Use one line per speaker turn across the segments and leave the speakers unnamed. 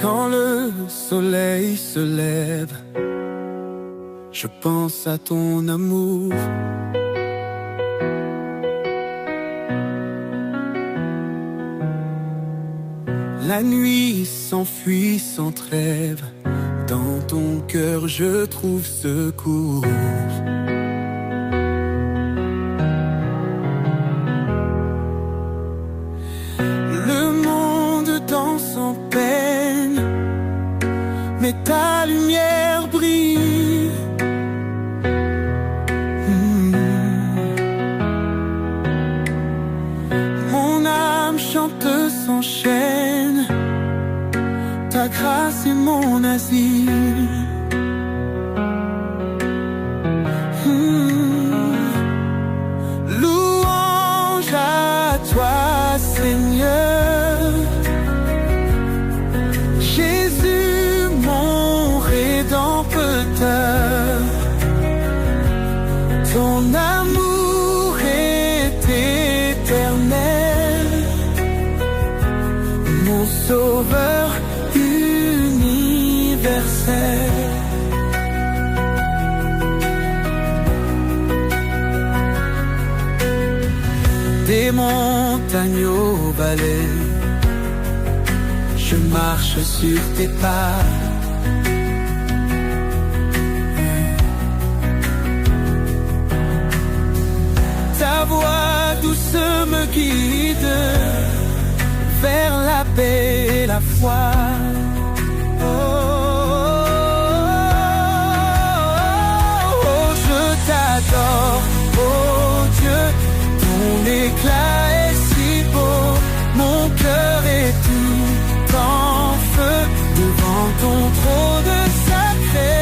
Quand le soleil se lève, je pense à ton amour. La nuit s'enfuit sans trêve, dans ton cœur je trouve secours. Le monde danse en peine, mais ta lumière brille. Mon âme chante s'enchaîne, ta grâce est mon asile. Louange à toi, Seigneur. Jésus, mon rédempteur. Ton amour est éternel, mon sauveur universel. Des montagnes aux vallées, je marche sur tes pas. Ta voix douce me guide vers la paix et la foi. Je t'adore, oh Dieu, ton éclat est si beau, mon cœur est tout en feu devant ton trône sacré.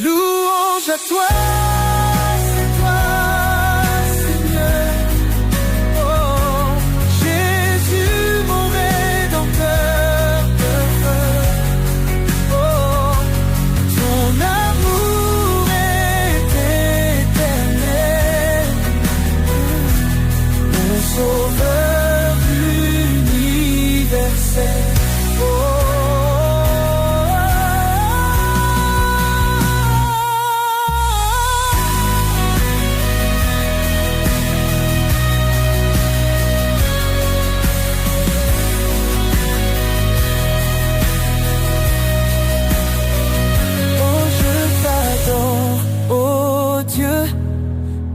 Louange à toi.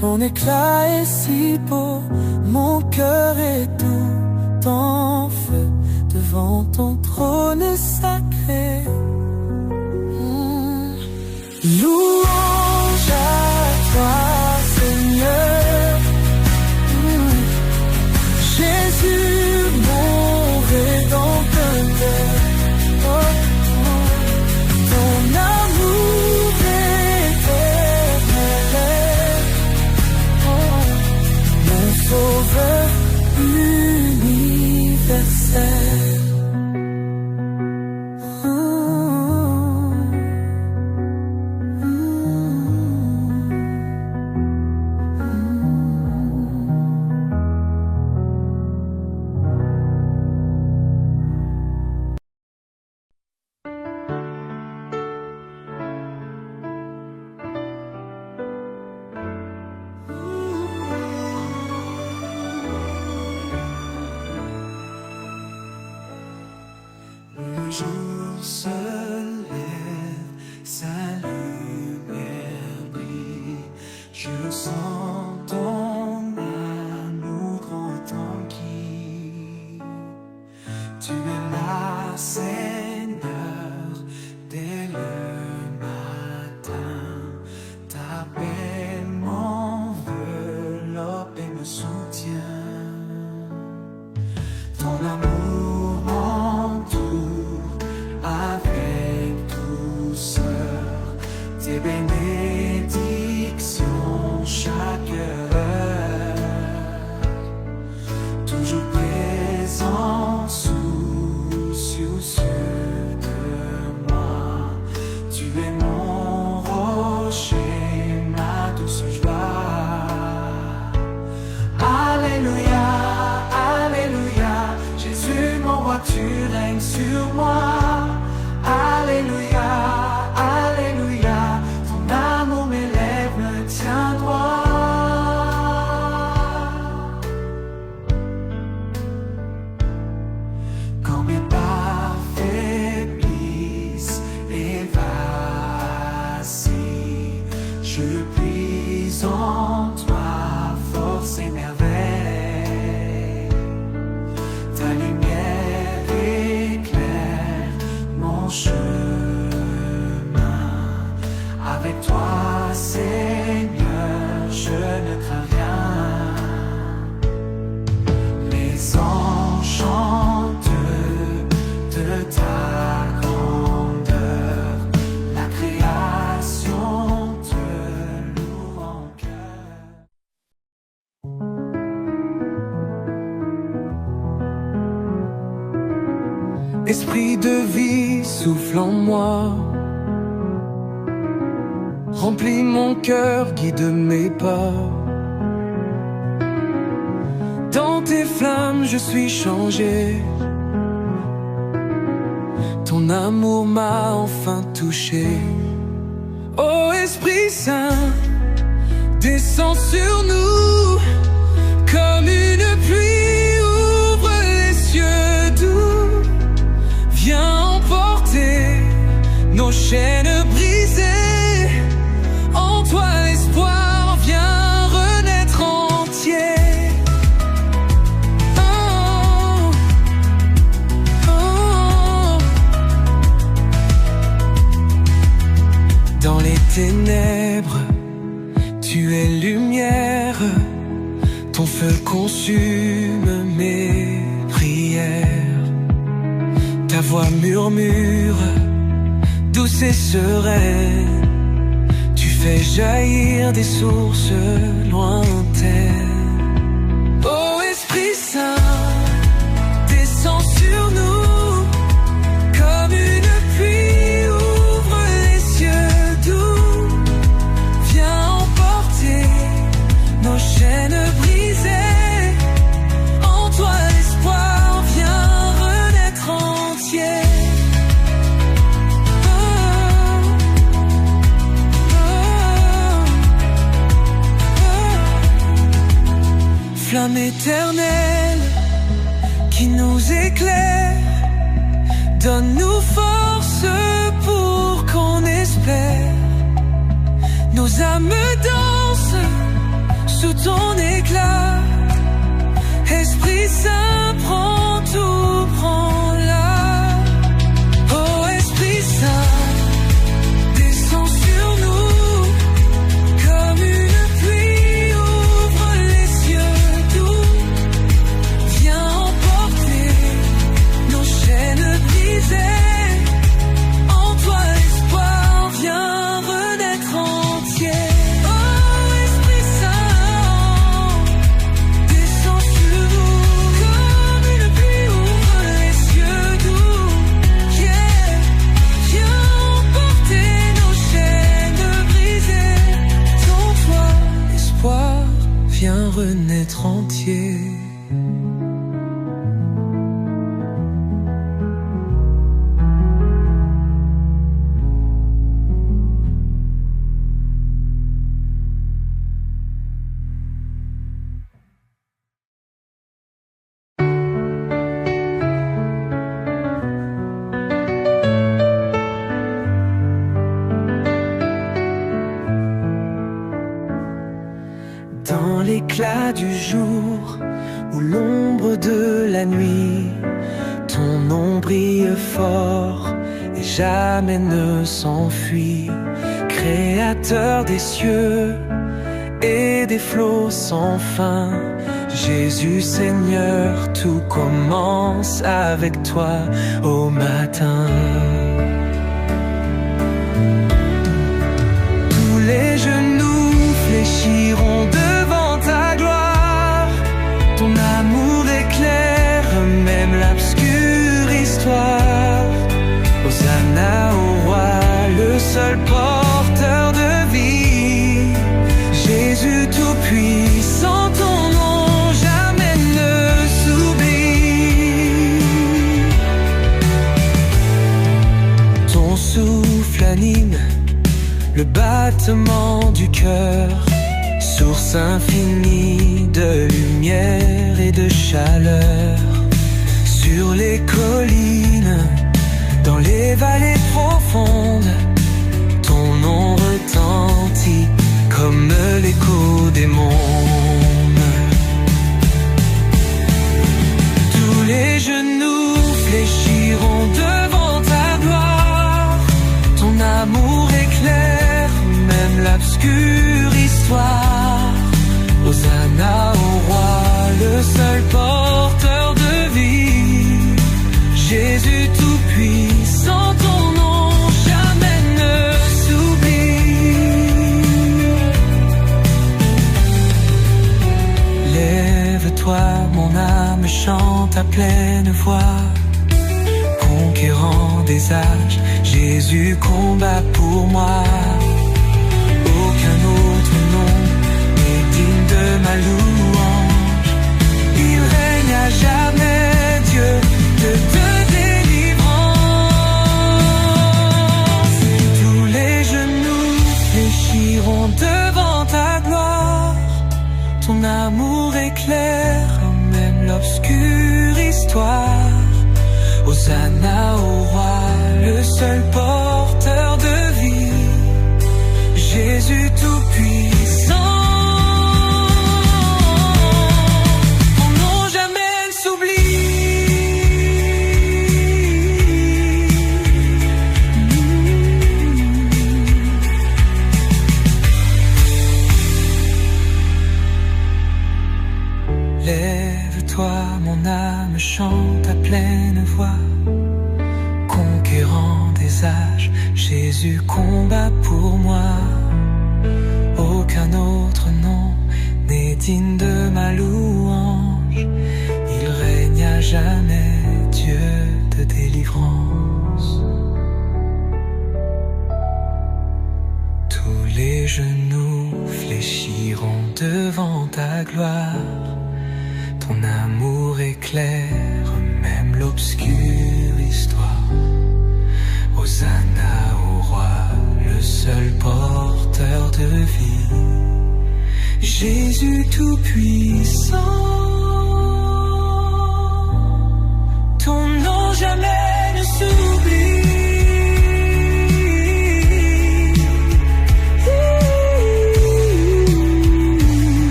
Ton éclat est si beau, mon cœur est tout en feu devant ton trône sacré. Louange à toi, Seigneur. Jésus, mon rédempteur. Ton amour est éternel, sauveur universel.
Le jour se lève, sa lumière brille. Je sens ton amour grand en qui. Tu es là, Seigneur, dès le matin. Ta paix m'enveloppe et me soutient. Ton amour m'entoure avec douceur, tes bénédictions chaque heure, toujours présent, soucieux. roi, tu règnes sur moi. Alléluia, alléluia, ton amour m'élève, me tient droit. Quand mes pas faiblissent et vacillent, je puise en toi, force et merveille. Ta lumière éclaire mon chemin. Avec toi, Seigneur, je ne crains rien. Les anges chantent de ta grandeur, la création te loue en cœur.
Esprit de vie, souffle en moi. Remplis mon cœur, guide mes pas. Dans tes flammes, je suis changé. Ton amour m'a enfin touché. Ô Esprit Saint, descends sur nous comme une pluie, ouvre les cieux doux. Viens emporter nos chaînes brisées. En toi l'espoir vient renaître entier. Oh, oh, oh. Dans les ténèbres, tu es lumière. Ton feu consume mes prières. Ta voix murmure, douce et sereine. Tu fais jaillir des sources lointaines. Ô Esprit Saint, descends sur nous comme une pluie, ouvre les cieux doux. Viens emporter nos chaînes brisées. En toi l'espoir vient renaître entier. Flamme éternelle qui nous éclaire, donne-nous force pour qu'on espère. Nos âmes dansent sous ton éclat. Esprit Saint, prends tout, prends-la. Oh Esprit Saint, descends sur nous comme une pluie, ouvre les cieux doux. Viens emporter nos chaînes brisées. En toi l'espoir vient renaître entier. Oh Esprit Saint, descends sur nous comme une pluie, ouvre les cieux doux. Yeah. Viens emporter nos chaînes brisées. En toi l'espoir vient renaître entier. Dans l'éclat du jour ou l'ombre de la nuit, ton nom brille fort et jamais ne s'enfuit. Créateur des cieux et des flots sans fin, Jésus Seigneur, tout commence avec toi au matin. Tous les genoux fléchiront devant ta gloire. Ton amour éclaire même l'obscure histoire. Hosanna au roi, le seul porteur de vie. Jésus tout-puissant, ton nom jamais ne s'oublie. battements du cœur, source infinie de lumière et de chaleur. Sur les collines, dans les vallées profondes, ton nom retentit comme l'écho des mondes. Tous les genoux fléchiront devant ta gloire. Ton amour éclaire même l'obscure histoire. Hosanna au roi, le seul porteur de vie. Jésus tout-puissant, ton nom jamais ne s'oublie. Lève-toi, mon âme, chante à pleine voix. Conquérant des âges, Jésus combat pour moi. Aucun autre nom n'est digne de ma louange. Il règne à jamais, Dieu de délivrance. Tous les genoux fléchiront devant ta gloire. Ton amour éclaire même l'obscure histoire. Hosanna au roi, le seul porteur de vie. Jésus tout-puissant. Ton nom jamais ne s'oublie. Lève-toi, mon âme, chante à pleine voix. Conquérant des âges, Jésus combat pour moi. Aucun autre nom n'est digne de ma louange. Il règne à jamais, Dieu de délivrance. Tous les genoux fléchiront devant ta gloire. Ton amour éclaire même l'obscure histoire. Hosanna au roi, le seul porteur de vie. Jésus tout-puissant. Ton nom jamais ne s'oublie.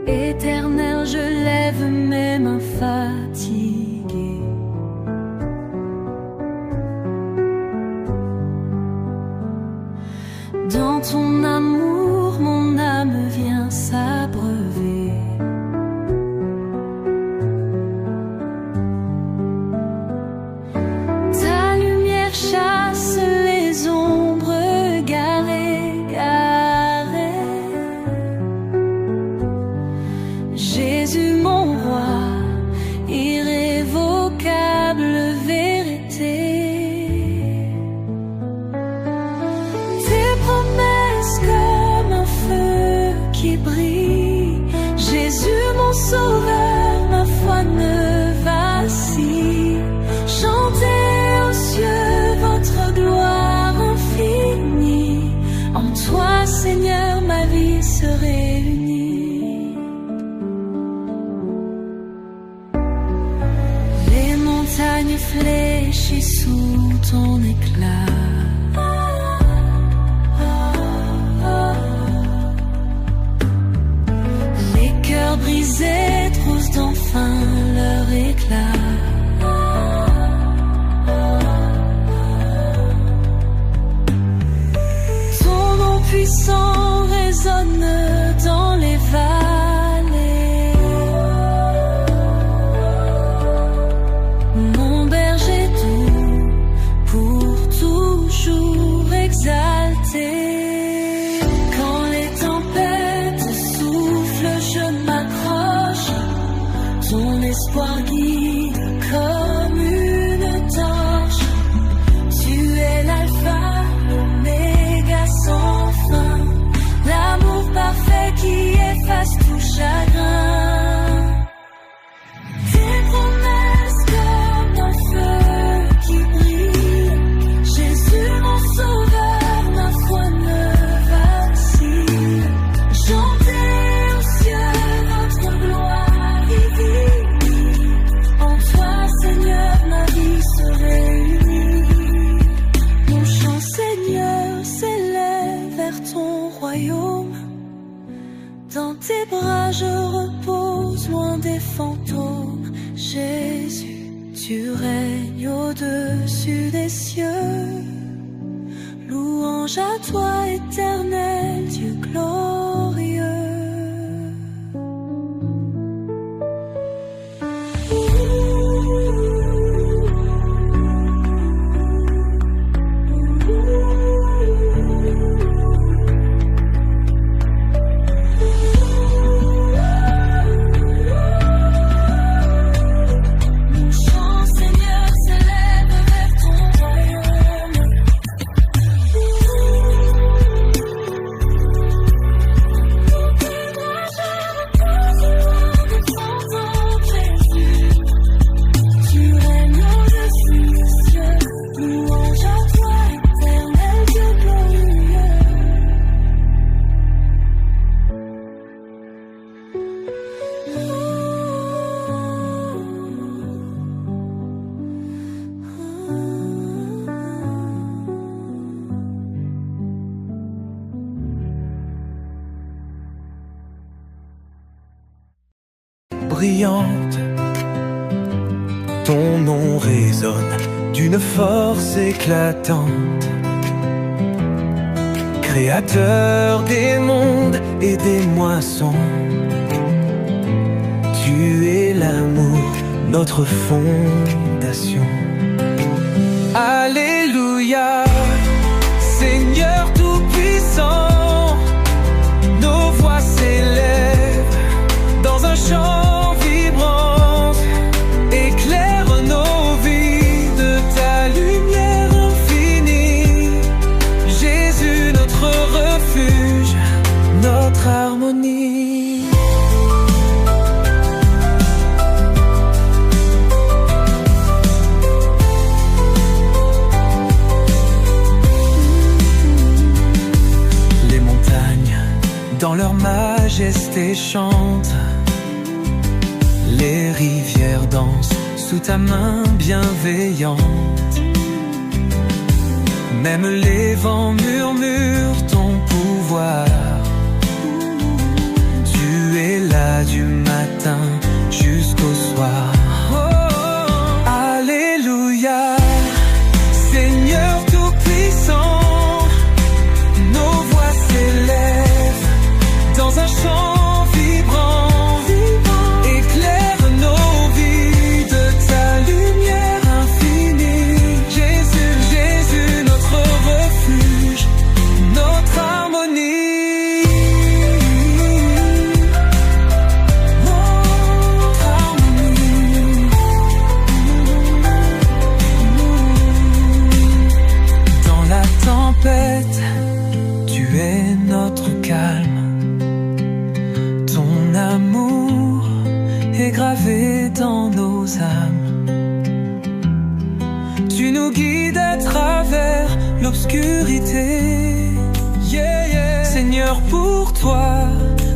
Éternel, je lève mes mains fatiguées. Dans ton amour, mon âme vient s'abreuver. Ta lumière chasse les ombres garées. Jésus mon roi, irrévocable vérité. Tes promesses comme un feu qui brille. Jésus mon sauveur, ma foi ne vacille. Chantez aux cieux votre gloire infinie. En toi Seigneur ma vie se réunit. Montagne fléchie sous ton éclat. Les cœurs brisés trouvent enfin leur éclat. Ton nom puissant résonne dans les vallées. Mon berger doux, pour toujours exalté. Quand les tempêtes soufflent, je m'accroche. Ton espoir guide comme une torche. Tu es l'alpha Jésus, tu règnes au-dessus des cieux. Louange à toi, éternel Dieu glorieux.
Brillante, ton nom résonne d'une force éclatante. Créateur des mondes et des moissons, tu es l'amour, notre fondation. Alléluia, Seigneur tout-puissant, nos voix s'élèvent dans un chant. Harmonie. Les montagnes, dans leur majesté, chantent. Les rivières dansent sous ta main bienveillante. Même les vents murmurent ton pouvoir. Là du matin jusqu'au soir. Oh, alléluia, Seigneur tout-puissant, nos voix s'élèvent dans un chant vibrant. Éclaire nos vies de ta lumière infinie. Jésus, Jésus, notre refuge, notre harmonie. Tu es notre calme, ton amour est gravé dans nos âmes. Tu nous guides à travers l'obscurité. Yeah, yeah. Seigneur, pour toi,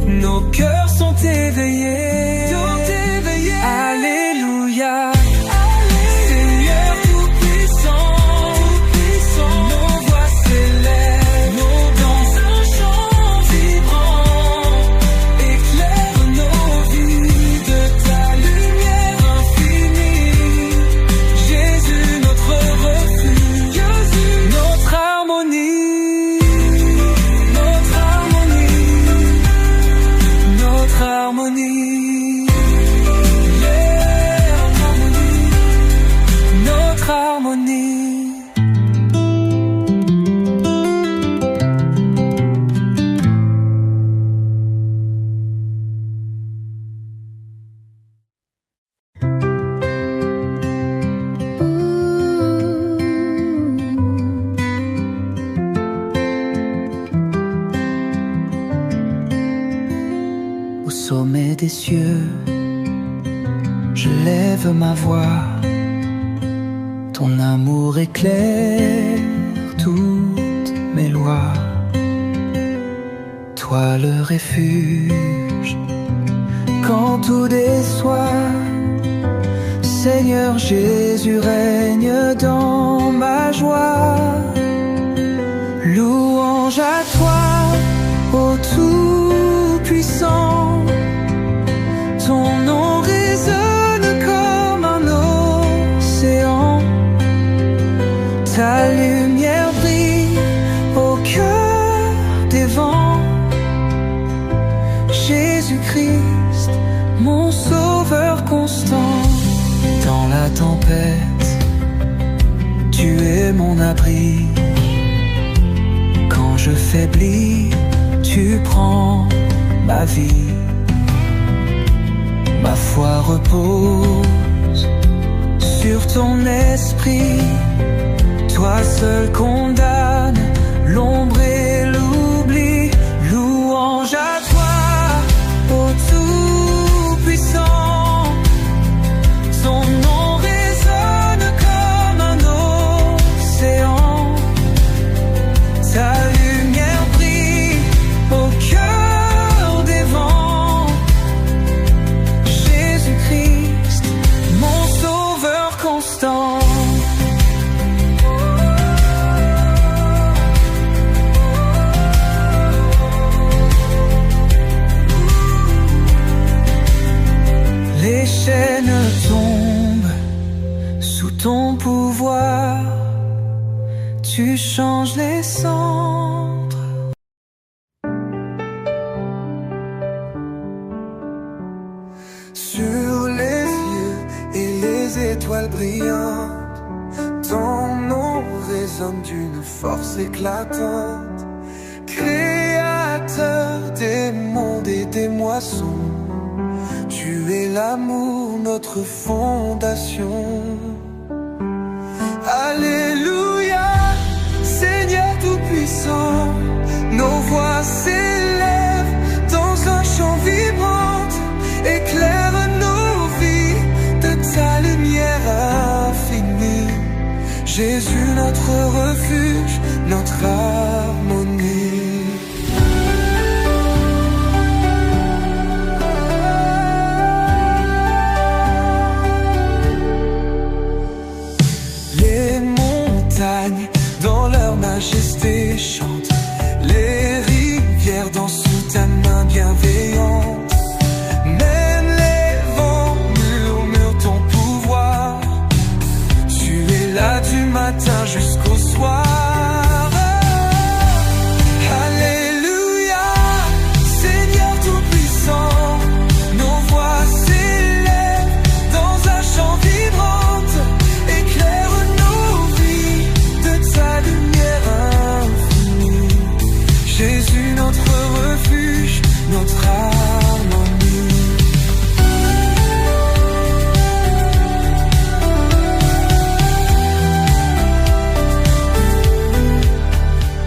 nos cœurs sont éveillés. Alléluia. Au sommet des cieux, je lève ma voix. Ton amour éclaire toutes mes lois. Toi le refuge quand tout déçoit. Seigneur Jésus règne dans ma joie. Louange à toi, ô Tout-Puissant. Ton nom résonne comme la tempête, tu es mon abri. Quand je faiblis, tu prends ma vie. Ma foi repose sur ton esprit. Toi seul condamne l'ombre et l'oubli. Louange à toi, ô Tout-Puissant. Son nom résonne comme un océan. Ta lumière brille au cœur des vents. Jésus-Christ, mon sauveur constant. Les chaînes tombent sous ton pouvoir. Tu changes les centres.
Sur les cieux et les étoiles brillantes, ton nom résonne d'une force éclatante. Créateur des mondes et des moissons, tu es l'amour, notre fondation. Alléluia, Seigneur Tout-Puissant. Nos voix s'élèvent dans un chant vibrant. Éclaire nos vies de ta lumière infinie. Jésus, notre refuge, notre harmonie. Dans leur majesté chantent, les rivières dansent sous ta main bienveillante. Même les vents murmurent ton pouvoir. Tu es là du matin jusqu'au soir. Alléluia, Seigneur Tout-Puissant. Nos voix s'élèvent dans un chant vibrant. Jésus, notre refuge, notre harmonie.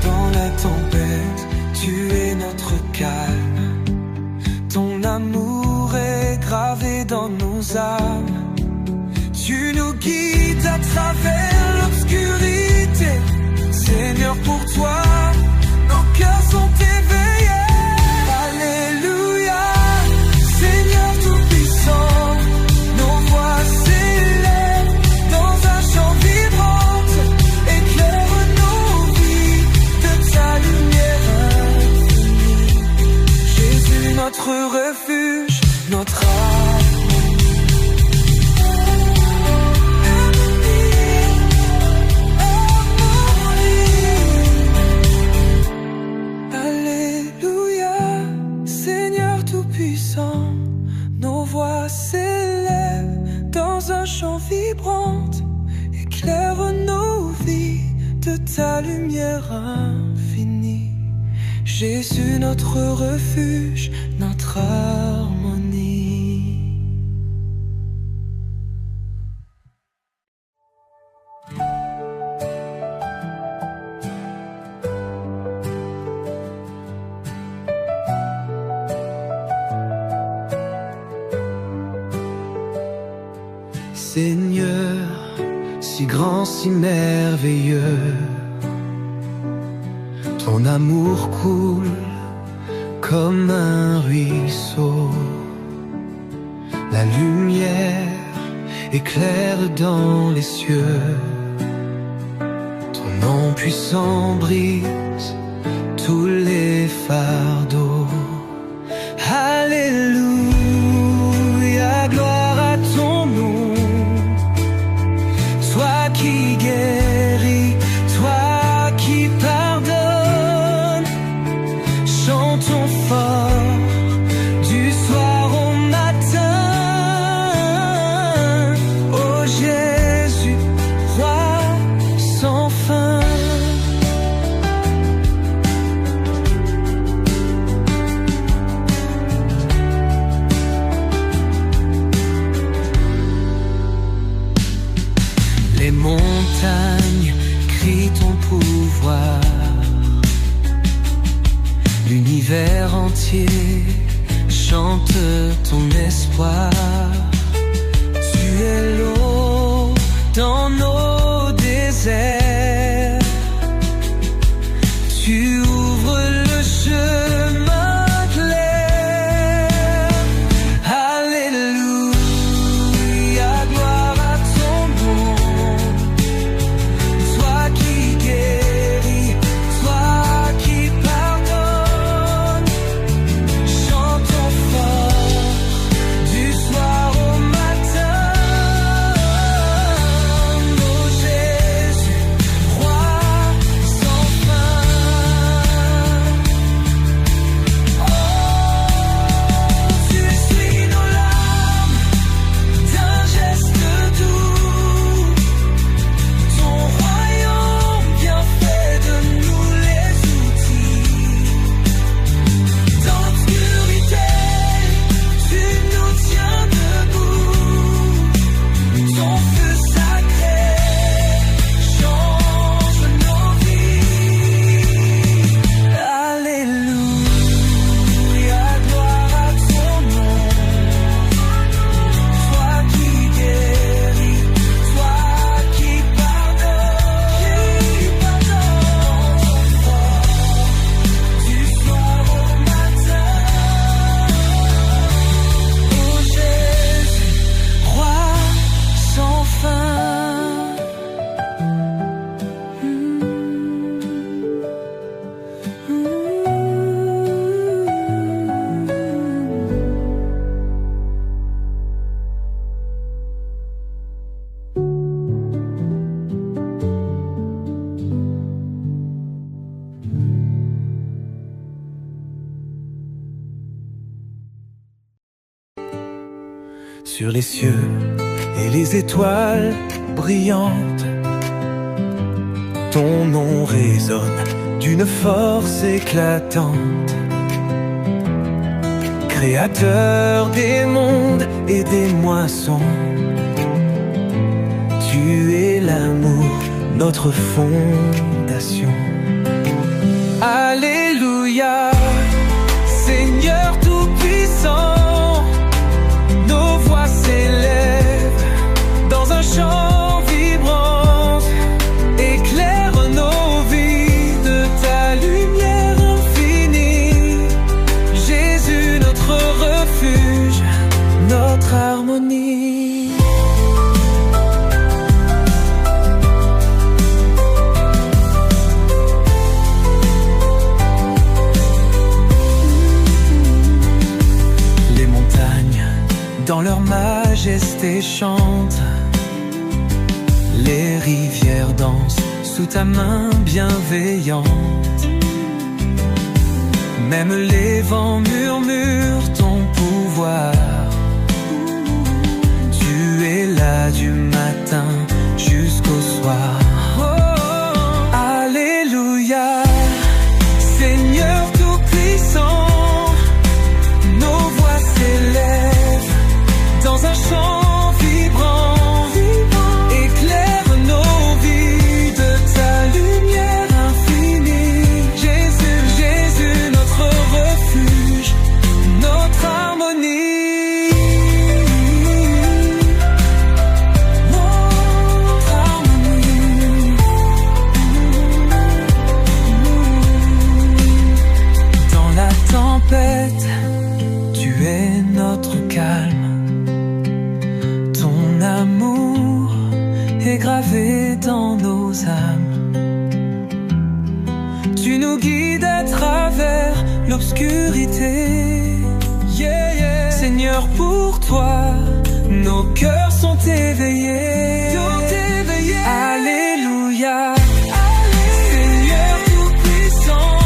Dans la tempête, tu es notre calme. Ton amour est gravé dans nos âmes. Tu nous guides à travers l'obscurité. Seigneur, pour toi, nos cœurs sont éveillés. Alléluia, Seigneur Tout-Puissant. Nos voix s'élèvent dans un chant vibrant. Éclaire nos vies de ta lumière infinie. Jésus, notre refuge, notre nos voix s'élèvent dans un chant vibrant. Éclaire nos vies de ta lumière infinie. Jésus, notre refuge, notre harmonie.
Seigneur, si grand, si merveilleux, ton amour coule comme un ruisseau. La lumière éclaire dans les cieux. Ton nom puissant brise tous les fardeaux. Alléluia, gloire à ton nom. Toi qui guéris, toi qui pardonnes, chantons fort du soir au matin. Oh Jésus.
montagnes crient ton pouvoir. L'univers entier chante ton espoir. Tu es l'eau dans nos déserts. Tu ouvres le chemin clair. Alléluia, gloire à ton nom. Toi qui guéris, toi qui pardonnes. Chantons fort du soir au matin. Oh Jésus, roi sans fin. Oh, tu suis nos larmes d'un geste doux. Ton royaume bien fait de nous les outils. Dans l'obscurité, tu nous tiens debout. Ton feu sacré change nos vies. Alléluia, gloire à ton nom. Toi qui guéris, toi qui pardonnes. Du soir au matin. Oh Jésus, roi sans fin.
Sur les cieux et les étoiles brillantes, ton nom résonne d'une force éclatante. Créateur des mondes et des moissons, tu es l'amour, notre fondation. Alléluia, Seigneur tout-puissant, nos voix s'élèvent dans un chant vibrant. Éclaire nos vies de ta lumière infinie. Jésus, notre refuge, notre harmonie. Les montagnes dans leur majesté chantent. Les rivières dansent sous ta main bienveillante. Même les vents murmurent ton pouvoir. Tu es là du matin jusqu'au soir. Oh, alléluia, Seigneur tout-puissant, nos voix s'élèvent dans un chant vibrant. Éclaire nos vies de ta lumière infinie. Jésus, Jésus, notre refuge, notre harmonie. Notre harmonie. Dans la tempête, tu es notre calme. Ton amour est gravé dans nos âmes. Tu nous guides à travers l'obscurité. Yeah, yeah. Seigneur, pour toi, nos cœurs sont éveillés. Alléluia. Seigneur tout-puissant,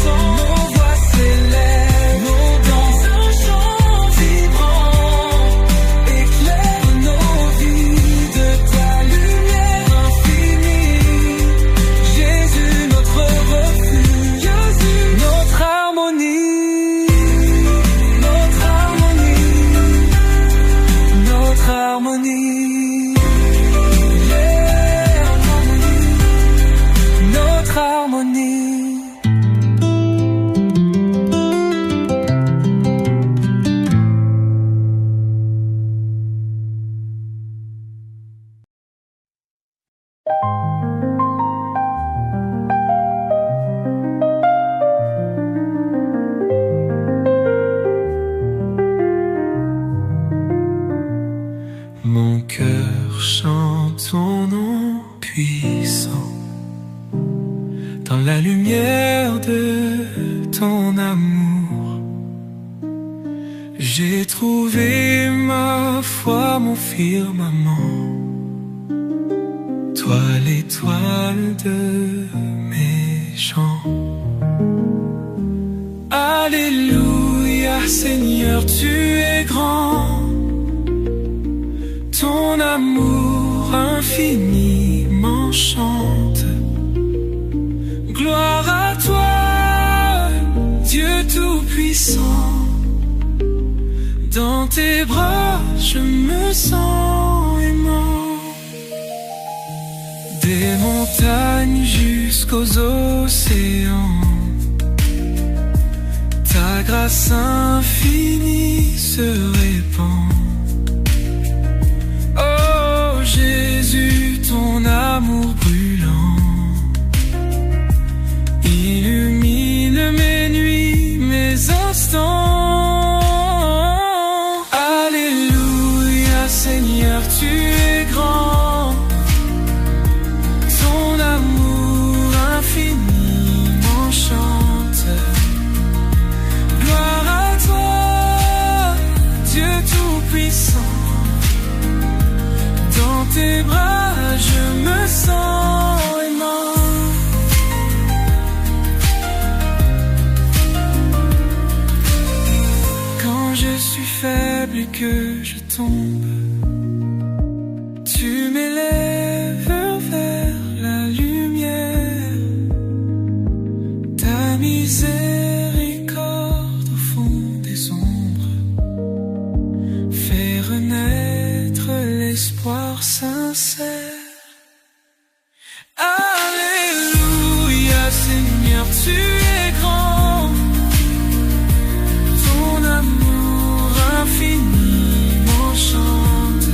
nos voix s'élèvent dans un chant vibrant. Éclaire nos vies de ta lumière infinie. Jésus, notre refuge, notre harmonie. Notre harmonie. Notre harmonie. Yeah.
mon cœur chante ton nom puissant. Dans la lumière de ton amour, j'ai trouvé ma foi, mon firmament. Toi l'étoile de mes chants. Alléluia, Seigneur, tu es grand. Ton amour infini m'enchante. Gloire à toi, Dieu tout-puissant. Dans tes bras, je me sens aimant. Des montagnes jusqu'aux océans, ta grâce infinie se répand. Oh Jésus, ton amour brûlant illumine mes nuits, mes instants. Alléluia, Seigneur, tu es grand. Ton amour infini m'enchante. Gloire à toi, Dieu tout-puissant. Dans tes bras, je me sens aimant. Quand je suis faible et que je tombe, tu m'élèves vers la lumière. Ta miséricorde au fond des ombres fait renaître l'espoir sincère. Alléluia, Seigneur, tu es grand. Ton amour infini m'enchante.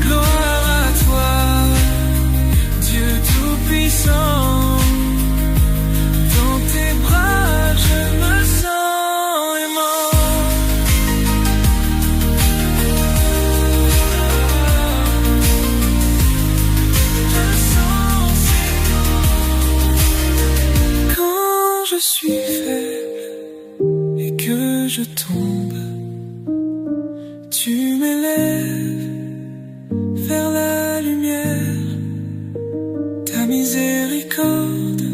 Gloire à toi, Dieu tout-puissant. Dans tes bras, je me sens aimant. Quand je suis faible et que je tombe, tu m'élèves vers la lumière. Ta miséricorde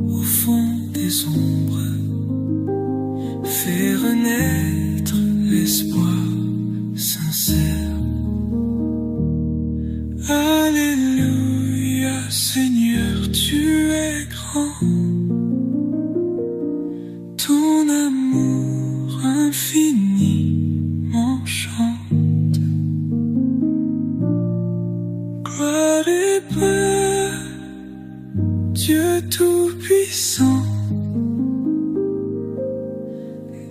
au fond des ombres fait renaître l'espoir sincère. Alléluia, Seigneur, tu es grand. Ton amour infini m'enchante. Gloire et paix, Dieu tout-puissant.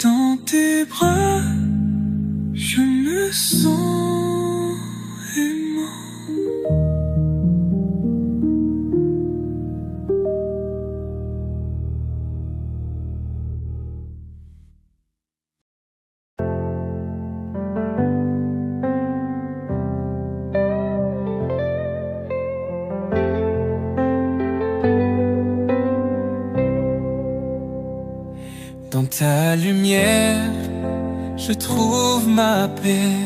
Dans tes bras, je me sens aimant. Dans ta lumière, je trouve ma paix.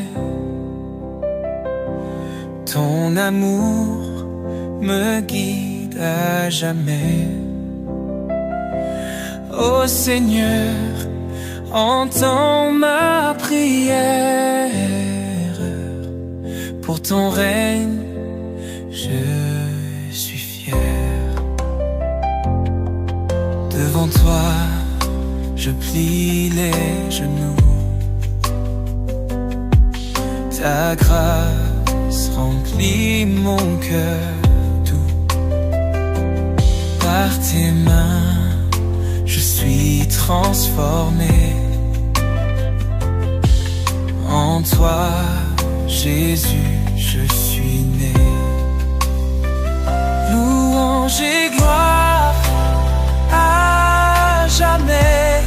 Ton amour me guide à jamais. Ô Seigneur, entends ma prière. Pour ton règne, je suis fier. Devant toi, je plie les genoux. Ta grâce remplit mon cœur doux. Par tes mains, je suis transformé. En toi, Jésus, je suis né. Louange et gloire à jamais.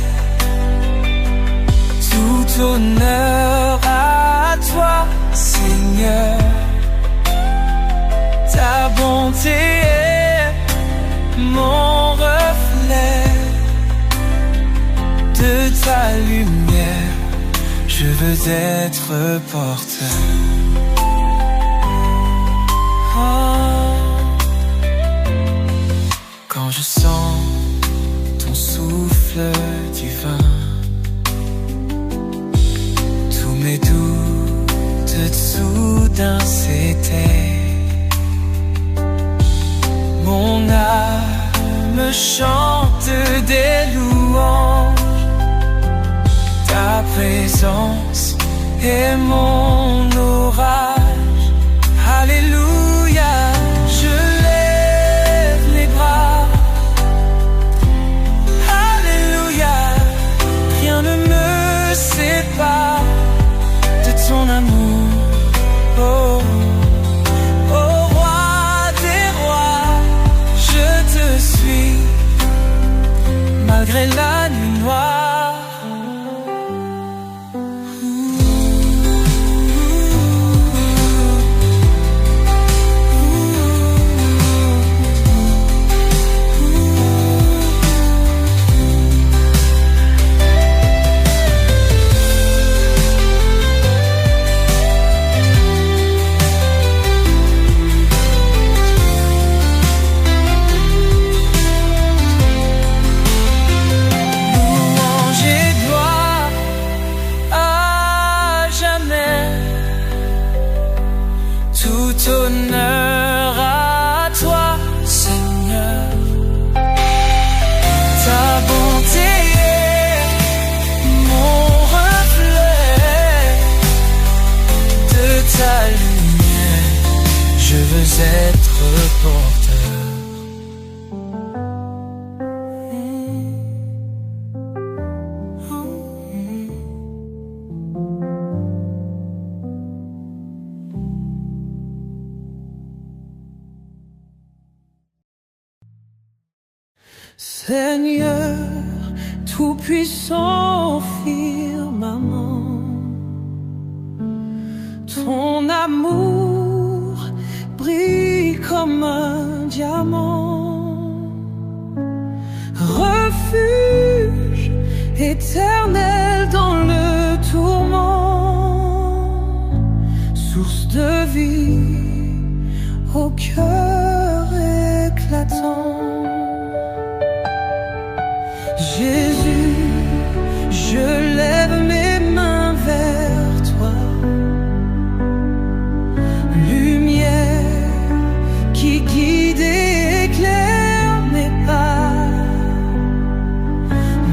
Tout honneur à toi, veux être porteur. Quand je sens ton souffle divin, tous mes doutes soudain s'éteignent. Mon âme chante des louanges, ta présence est mon orage. Alléluia, je lève les bras. Alléluia, rien ne me sépare de ton amour. Oh, oh roi des rois, je te suis malgré la nuit noire. Honneur à toi, Seigneur. Ta bonté est mon reflet. De ta lumière, je veux être porteur.
Seigneur, tout-puissant firmament, ton amour brille comme un diamant. Refuge éternel dans le tourment, source de vie au cœur éclatant. Jésus, je lève mes mains vers toi. Lumière qui guide et éclaire mes pas.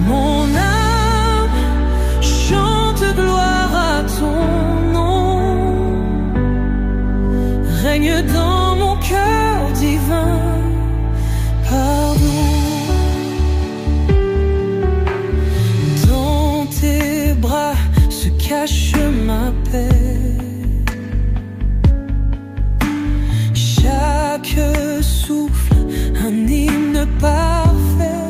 Mon âme chante gloire à ton nom. Règne dans mon cœur divin. Pardon. Cache ma paix. Chaque souffle, un hymne parfait.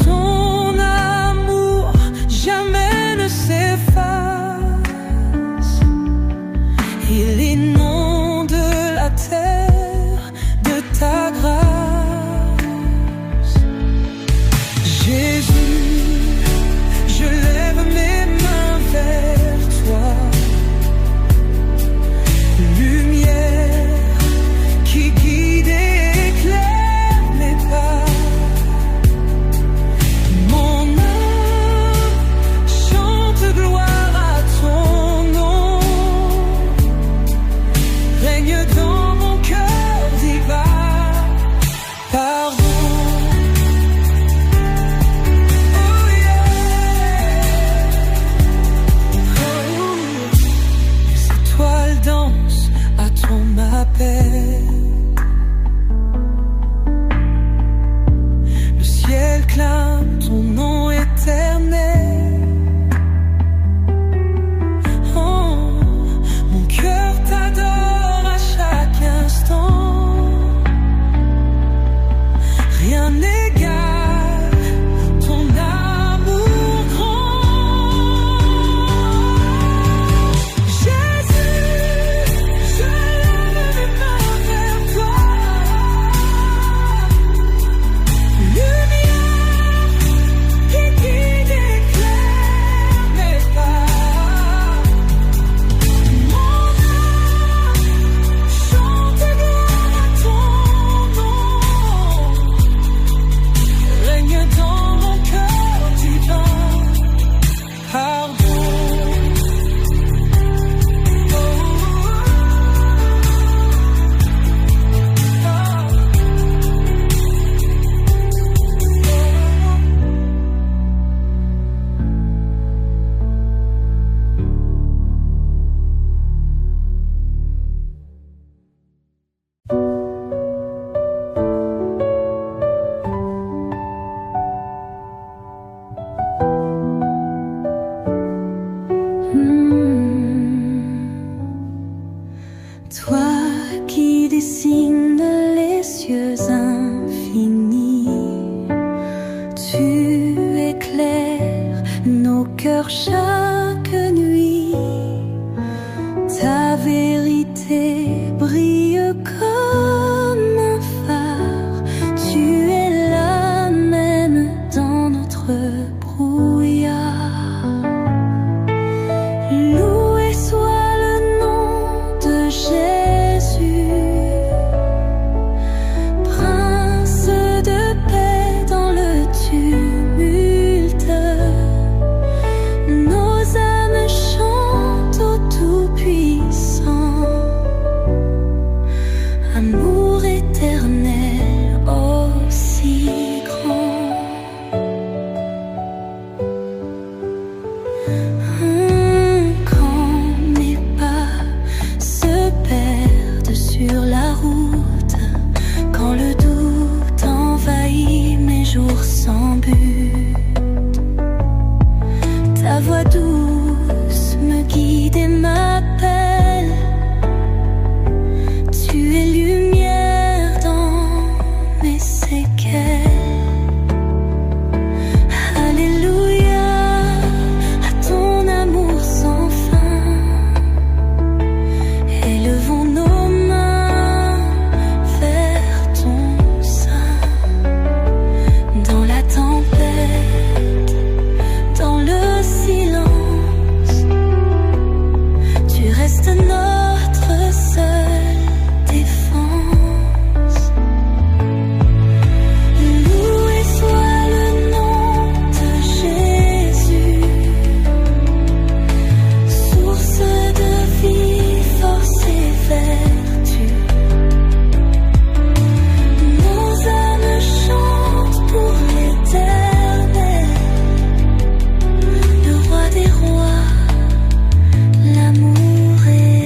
Ton amour jamais ne s'efface. Il inonde la terre de ta grâce. Jésus, je lève mes mains vers toi. Lumière qui guide et éclaire mes pas. Mon âme chante gloire à ton nom. Règne dans mon cœur divin.
Loué soit le nom de Jésus, Prince de paix dans le tumulte. Nos âmes chantent au Tout-Puissant, amour éternel aussi grand. Quand mes pas se perdent sur la route, quand le doute envahit mes jours sans but, ta voix douce me guide et m'appelle. Tu es lumière dans mes séquelles. Alléluia à ton amour sans fin. Élevons nos mains vers ton sein. Dans la tempête, dans le silence, tu restes notre seule défense. Loué soit le nom de Jésus, source de vie, force et vertu. Nos âmes chantent pour l'éternel, le roi des rois, l'amour réel.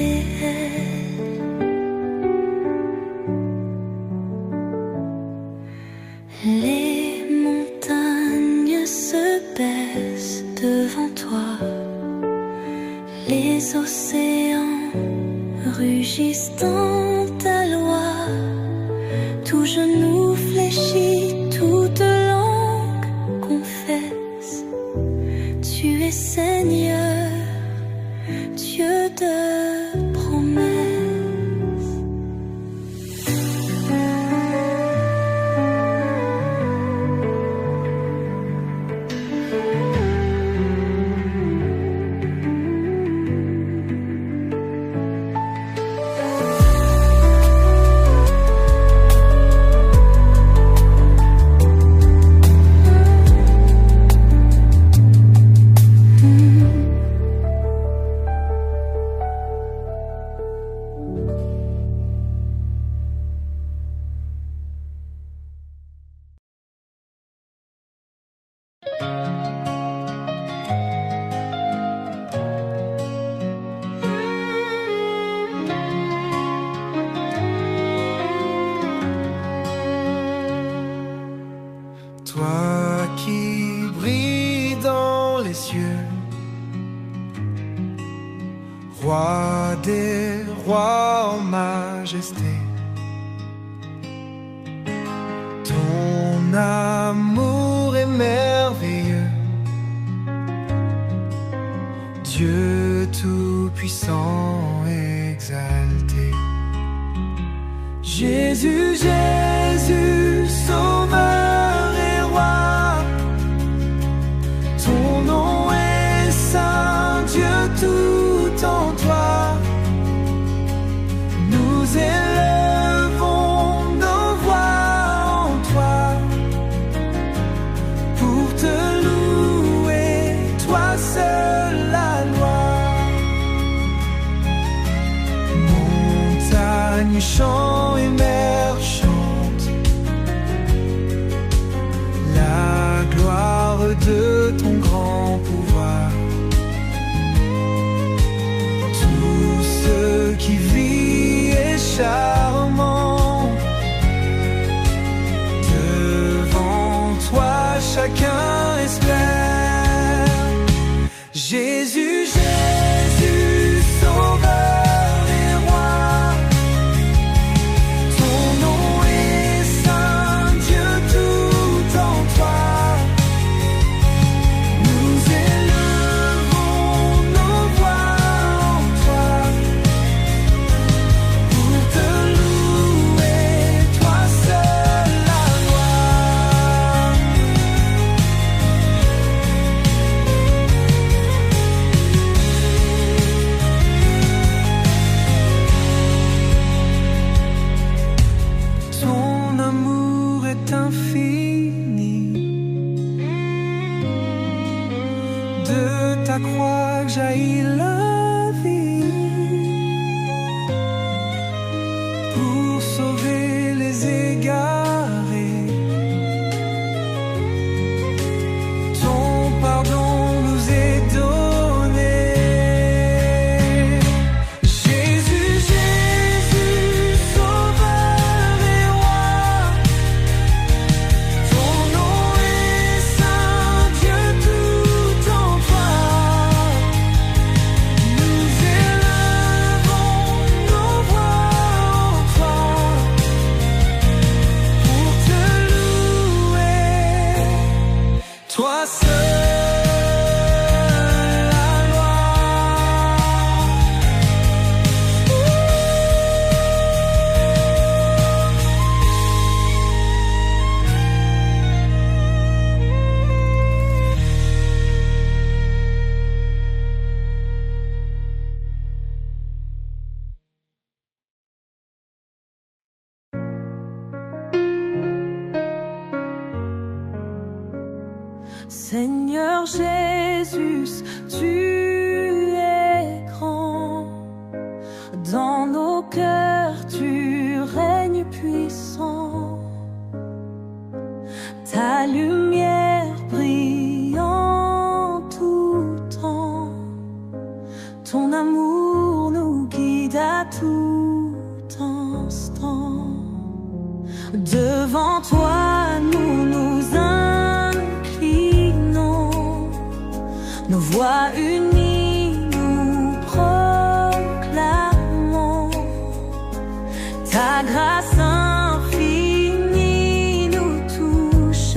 Les montagnes se baissent devant toi, les océans rugissent dans ta loi. Tout genou fléchit, toute langue confesse. Tu es Seigneur, Dieu de promesses.
Toi qui brilles dans les cieux, roi des rois en majesté, ton amour est merveilleux, Dieu tout-puissant exalté. Jésus, Jésus, sauveur et roi, ton nom est saint, Dieu tout en toi. Nous élevons nos voix en toi pour te louer, toi seul la loi. Montagne, champs et mer chantent la gloire de ton grand pouvoir. Tout ce qui vit est charmant. Devant toi, chacun espère. Jésus, Jésus, sauveur et roi, ton nom est saint, Dieu tout en toi. Nous élevons nos voix en toi pour te
Seigneur Jésus, tu es grand. Dans nos cœurs, tu règnes puissant. Ta lumière brille en tout temps. Ton amour nous guide à tout instant. Devant toi, nous nous inclinons. Nos voix unies, nous proclamons. Ta grâce infinie nous touche.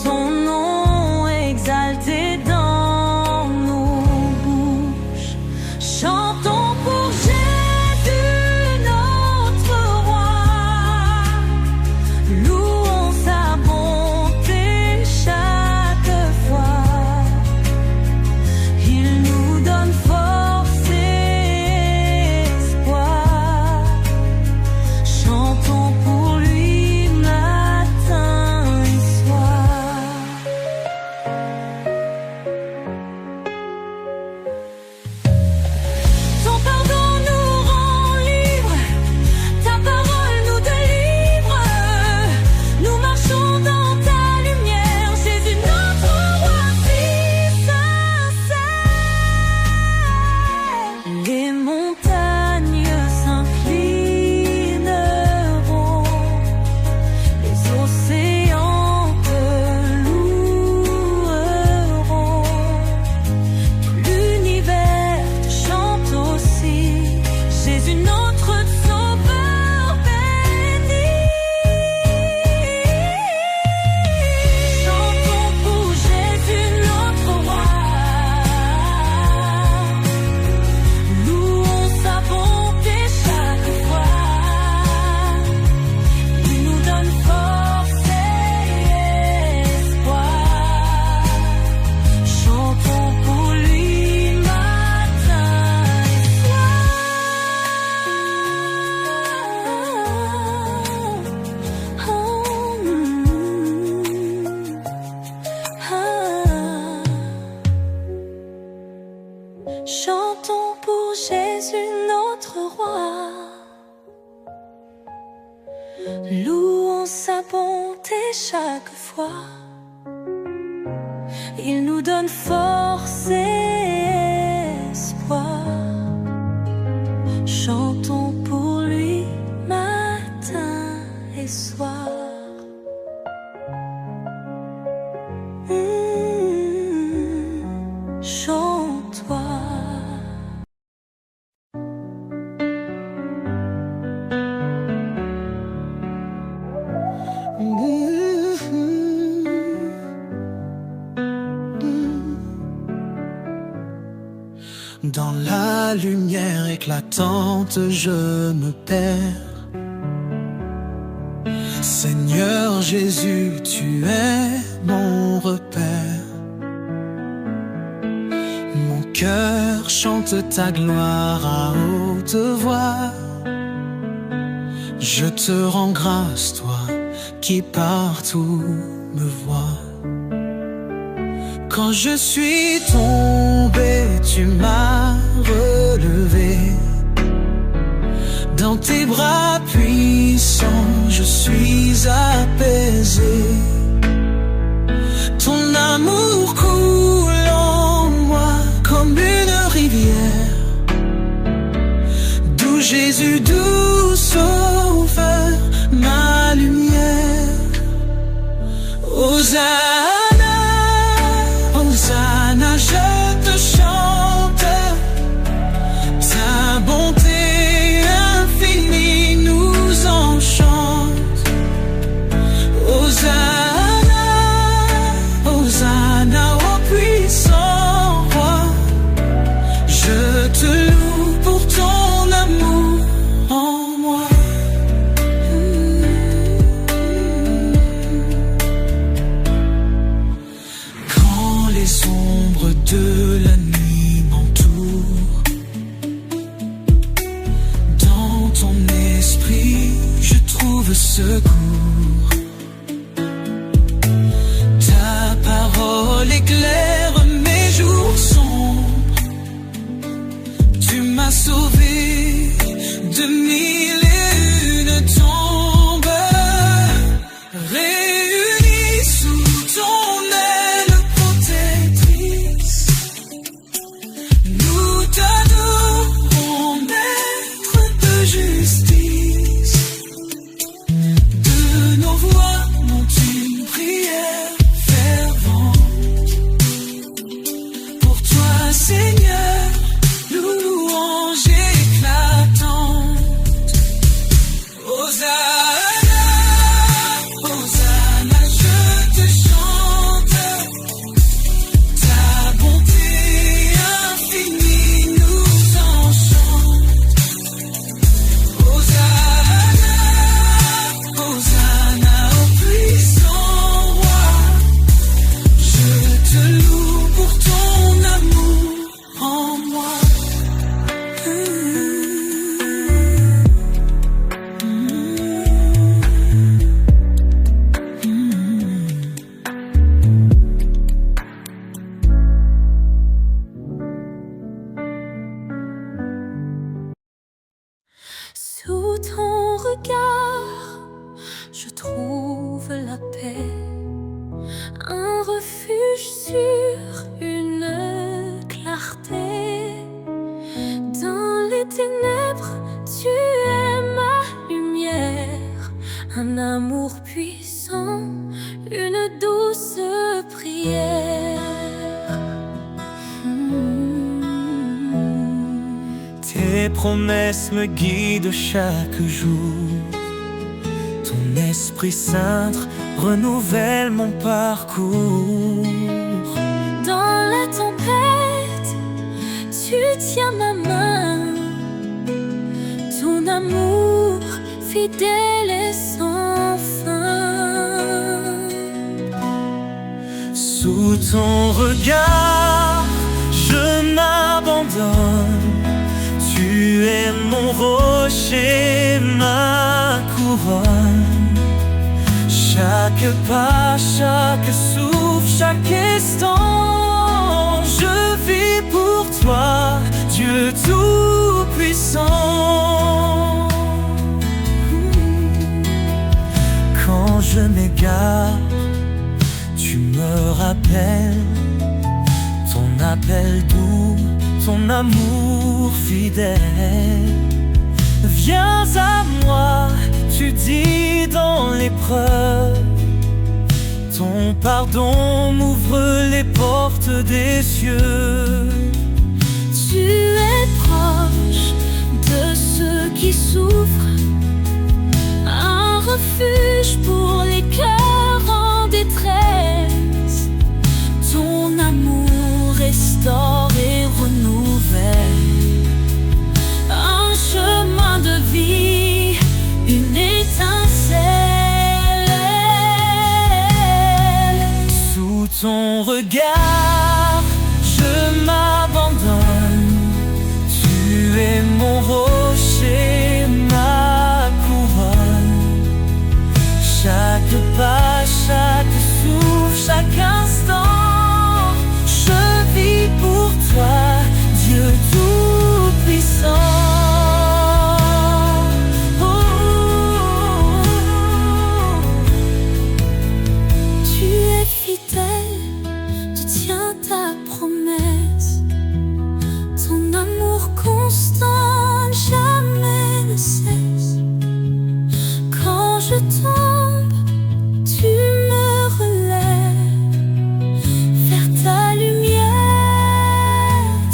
Ton nom exalté dans nos bouches. Chantons pour Jésus notre roi. Louons sa bonté chaque fois. Il nous donne force et espoir. Chantons pour lui matin et soir. Ton pardon nous rend libres, ta parole nous délivre. Nous marchons dans ta lumière, Jésus notre roi si sincère. Les montagnes s'inclineront, les océans te loueront. L'univers te chante aussi, Jésus notre sauveur béni. Chantons pour Jésus notre roi. Louons sa bonté chaque fois. Il nous donne force et espoir. Chantons pour lui matin et soir. Chantons pour Jésus notre roi. Louons sa bonté chaque fois. Il nous donne force et espoir. Chantons pour lui matin et soir. Chante-toi.
Dans la lumière éclatante, je me perds. Seigneur Jésus, tu es mon repère. Mon cœur chante ta gloire à haute voix. Je te rends grâce, toi qui partout me vois. Quand je suis tombé, tu m'as relevé. Dans tes bras puissants, je suis apaisé. Ton amour coule en moi comme une rivière. Doux Jésus, doux sauveur, ma lumière. Hosanna, Hosanna, je te chante. Ta bonté infinie nous enchante.
clarté. Dans les ténèbres, tu es ma lumière. Un amour puissant, une douce prière.
Tes promesses me guident chaque jour. Ton Esprit Saint renouvelle mon parcours.
Dans la tempête, tu tiens ma main. Ton amour fidèle et sans fin.
Sous ton regard, je m'abandonne. Tu es mon rocher, ma couronne. Chaque pas, chaque souffle, chaque instant, je vis pour toi, Dieu Tout-Puissant. Quand je m'égare, tu me rappelles ton appel doux, ton amour fidèle. Viens à moi, tu dis dans l'épreuve. Ton pardon m'ouvre les portes des cieux.
Tu es proche de ceux qui souffrent, un refuge pour les cœurs en détresse. Ton amour restaure et renouvelle. Un chemin de vie, une étincelle.
Sous ton regard, je m'abandonne. Tu es mon rocher, ma couronne. Chaque pas, chaque souffle, chaque instant, je vis pour toi, Dieu Tout-Puissant.
Je tombe, tu me relèves. Vers ta lumière,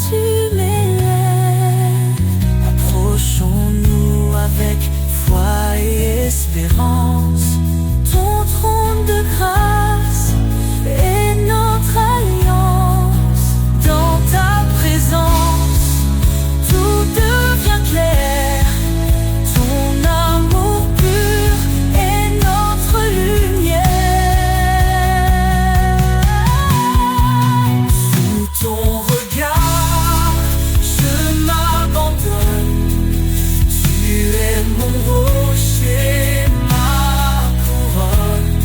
tu m'élèves.
Approchons-nous avec foi et espérance.
Ton trône de grâce est notre alliance.
Dans ta présence, tout devient clair. Ton amour pur est notre lumière. Sous ton regard, je m'abandonne. Tu es mon rocher, ma couronne.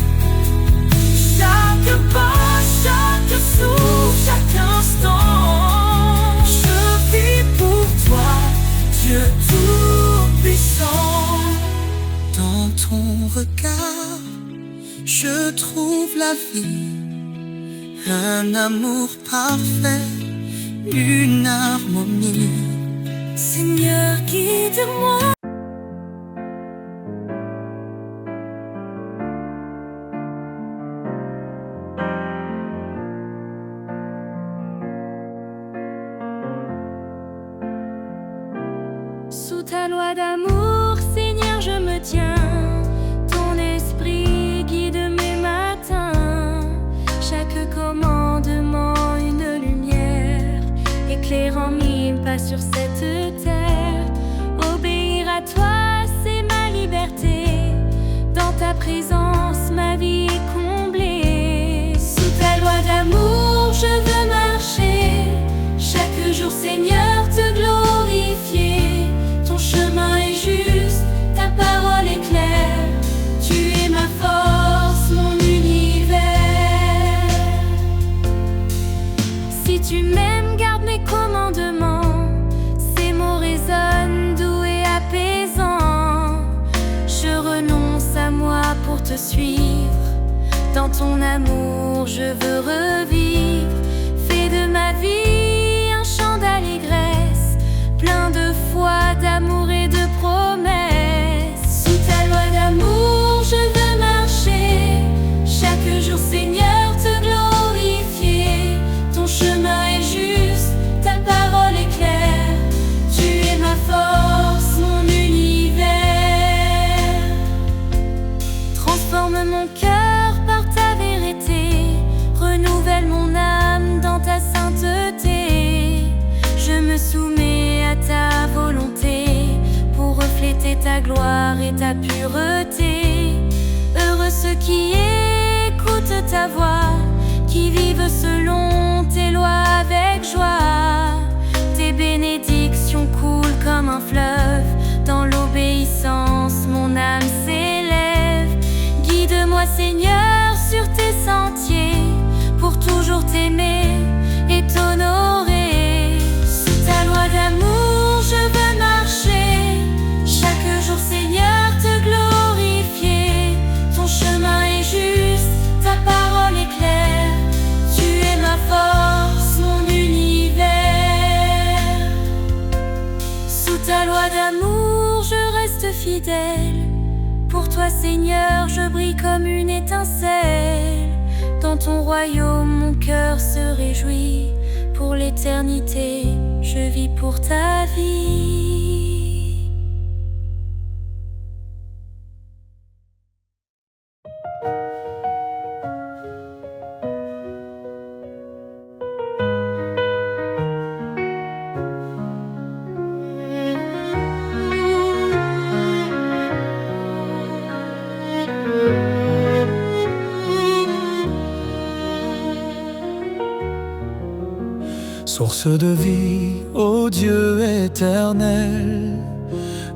Chaque pas, chaque souffle, chaque instant, je vis pour toi, Dieu Tout-Puissant. Dans ton regard, je trouve la vie, un amour parfait, une harmonie.
Seigneur, guide-moi. Sous ta loi d'amour, Seigneur, je me tiens. Ton esprit guide mes matins. Chaque commandement, une lumière, éclairant mille pas sur cette terre. Obéir à toi, c'est ma liberté. Dans ta présence, ma vie est comblée. Sous ta loi d'amour, je veux marcher. Chaque jour, Seigneur, te glorifier. Ton chemin est juste, ta parole est claire. Tu es ma force, mon univers. Si tu m'aimes, garde mes commandements. Ces mots résonnent, doux et apaisants. Je renonce à moi pour te suivre. Dans ton amour, je veux revivre. Fais de ma vie un chant gloire et ta pureté. Heureux ceux qui écoutent ta voix, qui vivent selon tes lois avec joie. Tes bénédictions coulent comme un fleuve, dans l'obéissance mon âme s'élève. Guide-moi Seigneur sur tes sentiers, pour toujours t'aimer et t'honorer. Sous ta loi d'amour je veux marcher, chaque jour Seigneur te glorifier. Ton chemin est juste, ta parole est claire, tu es ma force, mon univers. Sous ta loi d'amour je reste fidèle, pour toi Seigneur je brille comme une étincelle. Dans ton royaume mon cœur se réjouit, pour l'éternité je vis pour ta vie.
Source de vie, ô Dieu éternel,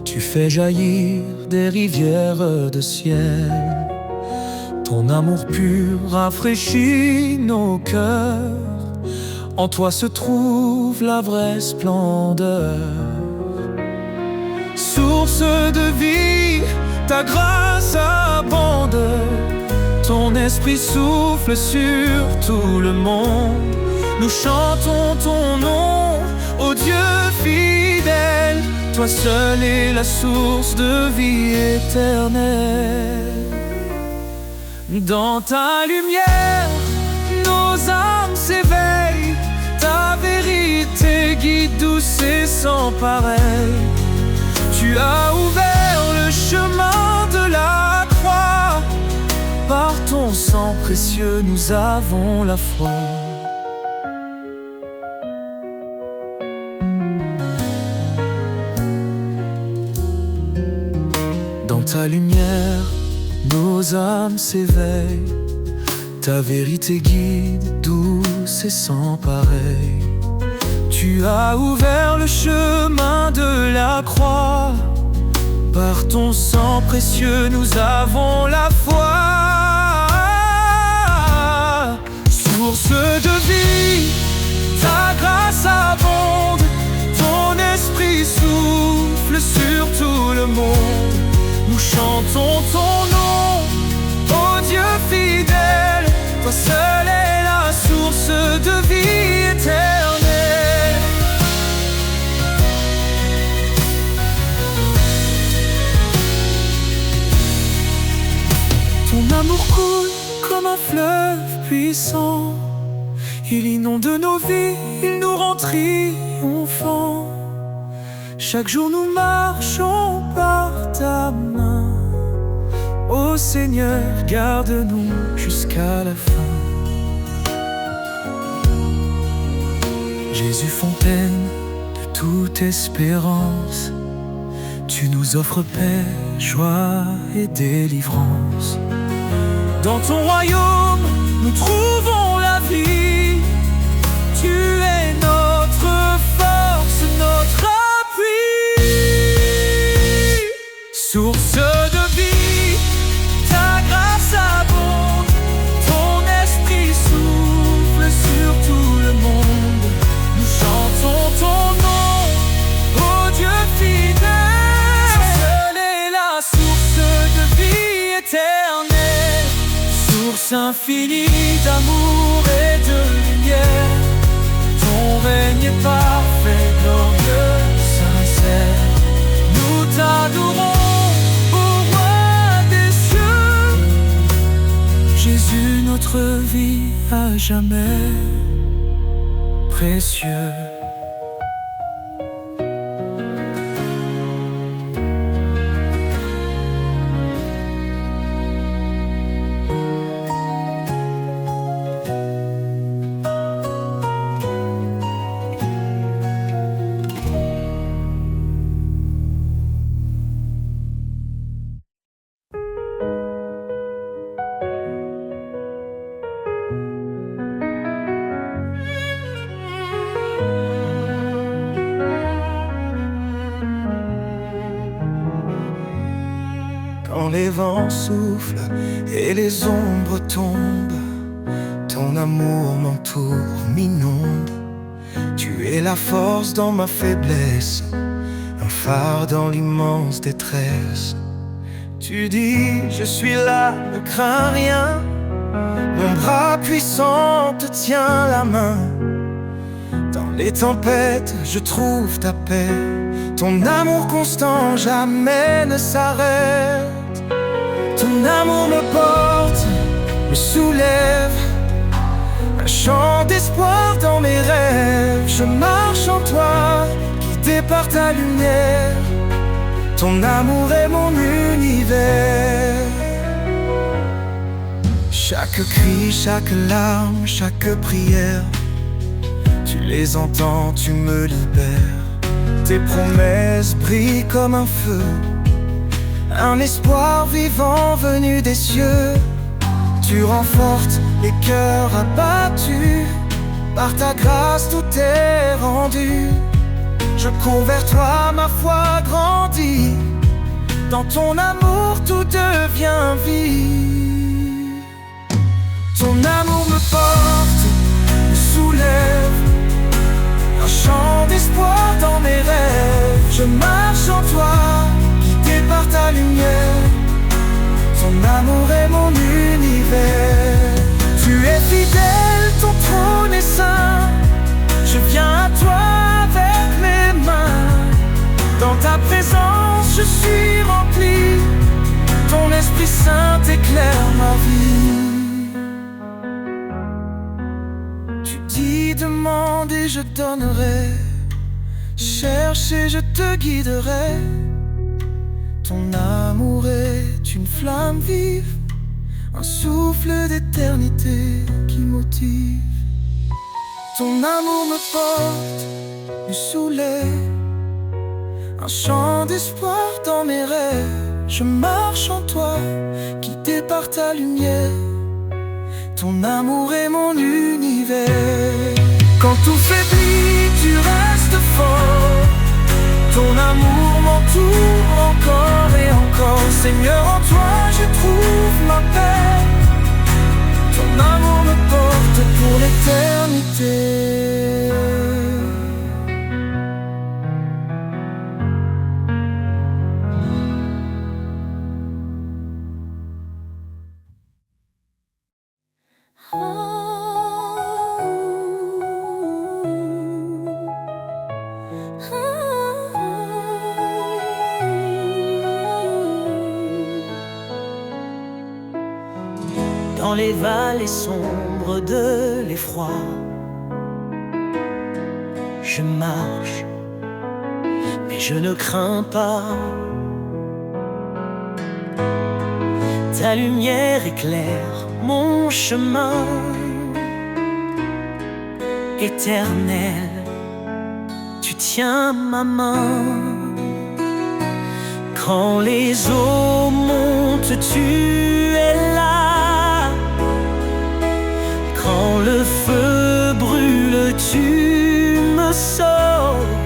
tu fais jaillir des rivières de ciel. Ton amour pur rafraîchit nos cœurs, en toi se trouve la vraie splendeur. Source de vie, ta grâce abonde, ton esprit souffle sur tout le monde. Nous chantons ton nom, ô Dieu fidèle, toi seul es la source de vie éternelle. Dans ta lumière, nos âmes s'éveillent, ta vérité guide douce et sans pareil. Tu as ouvert le chemin de la croix, par ton sang précieux nous avons la foi. Dans ta lumière, nos âmes s'éveillent, ta vérité guide, douce et sans pareil. Tu as ouvert le chemin de la croix, par ton sang précieux nous avons la foi. Source de vie, ta grâce abonde, ton esprit souffle sur tout le monde. Nous chantons ton nom, ô Dieu fidèle, toi seul es la source de vie éternelle. Ton amour coule comme un fleuve puissant, il inonde nos vies, il nous rend triomphants. Chaque jour nous marchons par ta main, ô Seigneur, garde-nous jusqu'à la fin. Jésus, fontaine de toute espérance, tu nous offres paix, joie et délivrance. Dans ton royaume, nous trouvons la vie, tu es notre force, notre appui. Source de vie, ta grâce abonde, ton esprit souffle sur tout le monde. Nous chantons ton nom, ô Dieu fidèle, seule est la source de vie éternelle. Source infinie d'amour et de lumière, ton règne est parfait, glorieux, sincère. Nous t'adorons, ô roi des cieux, Jésus, notre vie à jamais précieux. Quand les vents soufflent et les ombres tombent, ton amour m'entoure, m'inonde. Tu es la force dans ma faiblesse, un phare dans l'immense détresse. Tu dis, je suis là, ne crains rien. Mon bras puissant te tient la main. Dans les tempêtes, je trouve ta paix. Ton amour constant jamais ne s'arrête. Ton amour me porte, me soulève. Un chant d'espoir dans mes rêves. Je marche en toi, guidé par ta lumière. Ton amour est mon univers. Chaque cri, chaque larme, chaque prière, tu les entends, tu me libères. Tes promesses brillent comme un feu, un espoir vivant venu des cieux. Tu renforces les cœurs abattus, par ta grâce tout est rendu. Je cours vers toi, ma foi grandit. Dans ton amour tout devient vie. Ton amour me porte, me soulève. Un chant d'espoir dans mes rêves. Je marche en toi, guidé par ta lumière. Ton amour est mon univers. Tu es fidèle, ton trône est saint. Je viens à toi avec mes mains. Dans ta présence je suis rempli. Ton Esprit Saint éclaire ma vie. Tu dis demande et je donnerai. Cherche et je te guiderai. Ton amour est une flamme vive, un souffle d'éternité qui motive. Ton amour me porte, me soulève. Un chant d'espoir dans mes rêves. Je marche en toi, guidé par ta lumière. Ton amour est mon univers. Quand tout faiblit, tu restes fort. Ton amour m'entoure encore et encore. Seigneur, en toi je trouve ma paix. Ton amour me porte pour l'éternité.
Dans les vallées sombres de l'effroi, je marche, mais je ne crains pas. Ta lumière éclaire mon chemin. Éternel, tu tiens ma main. Quand les eaux montent, tu es là. Quand le feu brûle, tu me sauves.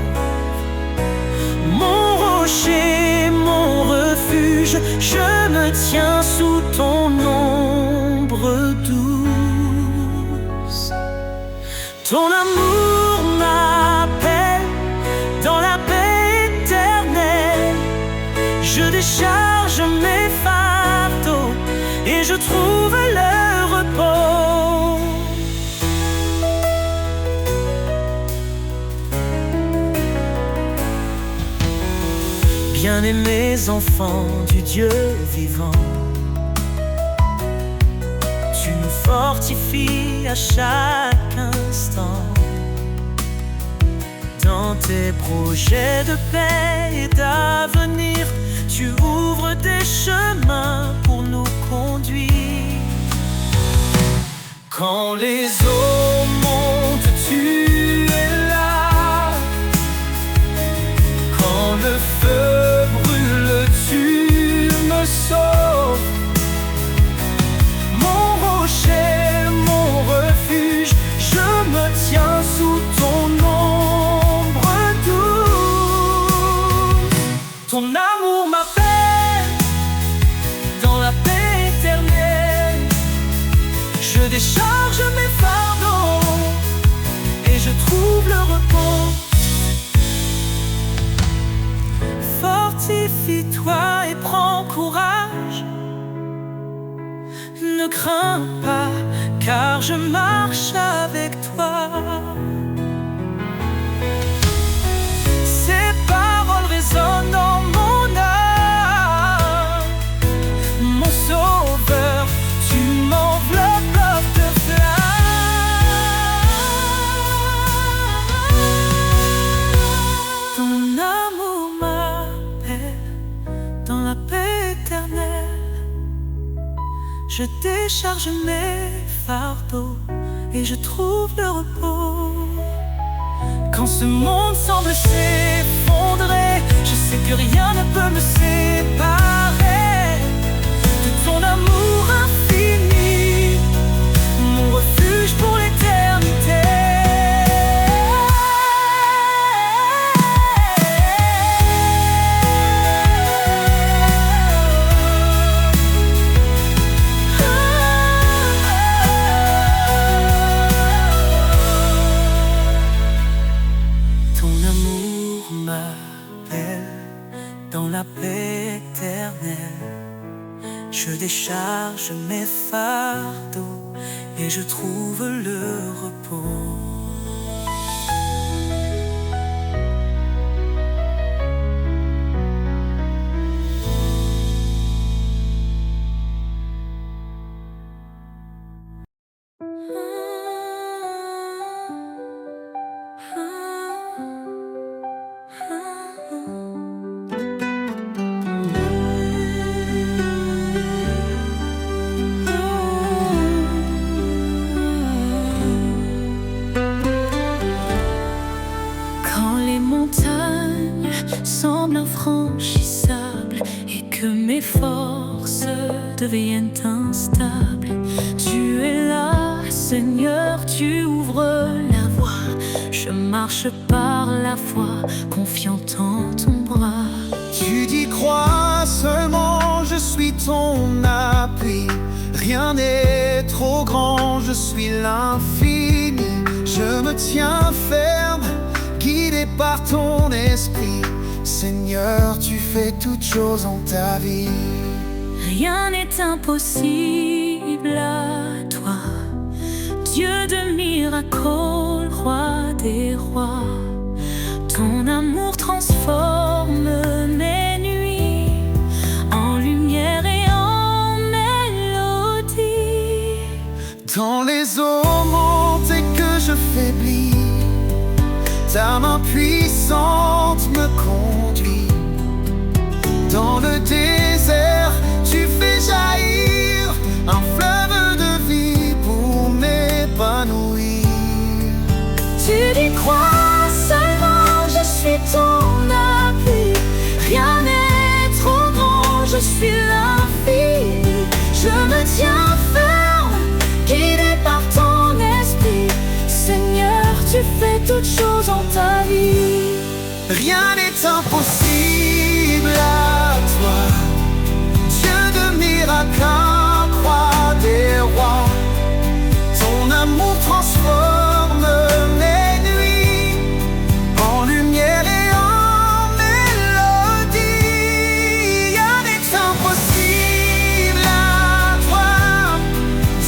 Mon rocher, mon refuge, je me tiens sous ton ombre douce. Ton amour m'appelle dans la paix éternelle. Je décharge mes fardeaux et je trouve le repos. Bien-aimés enfants du Dieu vivant, tu nous fortifies à chaque instant. Dans tes projets de paix et d'avenir, tu ouvres des chemins pour nous conduire. Quand les eaux montent, tu es là. Quand le feu brûle, tu me sauves. Mon rocher, mon refuge, je me tiens sous ton ombre douce. Ton amour m'appelle Ne crains pas, car je marche avec toi. Ces paroles résonnent dans mon âme. Mon sauveur, tu m'enveloppes de flammes. Ton amour m'appelle dans la paix éternelle. Je décharge mes fardeaux et je trouve le repos. Quand ce monde semble s'effondrer, je sais que rien ne peut me séparer de ton amour infini, mon refuge pour l'éternité. Dans la paix éternelle, je décharge mes fardeaux et je trouve le repos. Semble infranchissable et que mes forces deviennent instables. Tu es là, Seigneur, tu ouvres la voie. Je marche par la foi, confiant en ton bras.
Tu dis crois seulement, je suis ton appui. Rien n'est trop grand, je suis l'infini. Je me tiens ferme, guidé par ton esprit. Seigneur, tu fais toutes choses en ta vie.
Rien n'est impossible à toi, Dieu de miracles, roi des rois. Ton amour transforme mes nuits en lumière et en mélodie.
Dans les eaux montées que je faiblis, ta main puissante me conduit. Dans le désert, tu fais jaillir un fleuve de vie pour m'épanouir.
Tu dis crois seulement, je suis ton appui. Rien n'est trop grand, je suis l'infini. Je me tiens ferme, guidé par ton esprit. Seigneur, tu fais toutes choses en ta vie.
Rien n'est impossible à toi, Dieu de miracles, roi des rois. Ton amour transforme mes nuits en lumière et en mélodie. Rien n'est impossible à toi,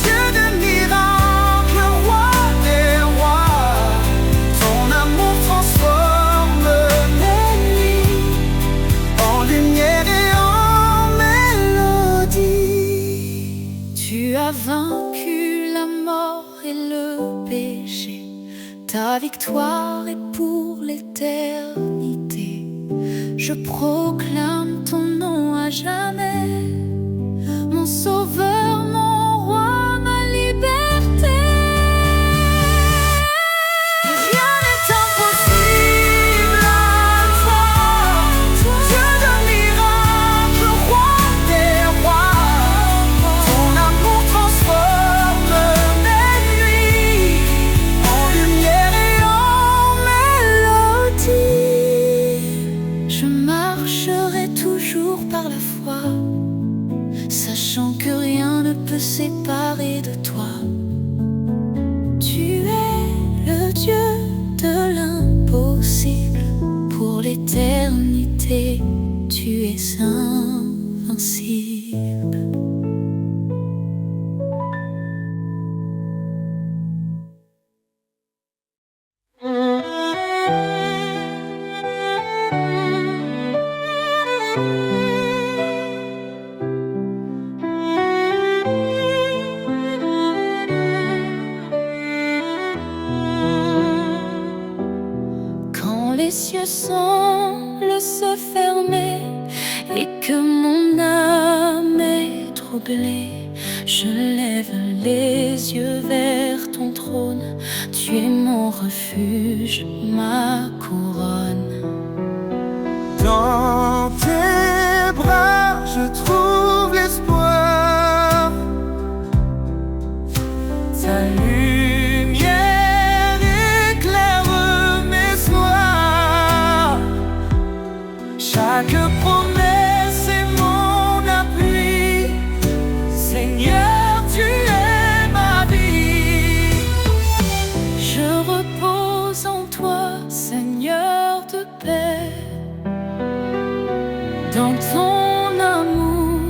Dieu de miracles, roi des rois. Ton amour transforme mes nuits en lumière et en mélodie.
Tu as vaincu la mort et le péché. Ta victoire est pour l'éternité. Je proclame ton nom à jamais, mon sauveur, mon roi, ma liberté. Rien n'est impossible à toi, Dieu de miracles, roi des rois.
Ton amour transforme mes nuits en lumière et en mélodie.
Je marcherai toujours par la foi, sachant que rien ne peut séparer de toi. Tu es le Dieu de l'impossible. Pour l'éternité, tu es invincible. semble se fermer et que mon âme est troublée, je lève les yeux vers ton trône. Tu es mon refuge, ma couronne.
Dans tes bras, je trouve l'espoir. Ta lumière éclaire mes soirs. Chaque promesse est mon appui. Seigneur, tu es ma vie.
Je repose en toi, Seigneur de paix. Dans ton amour,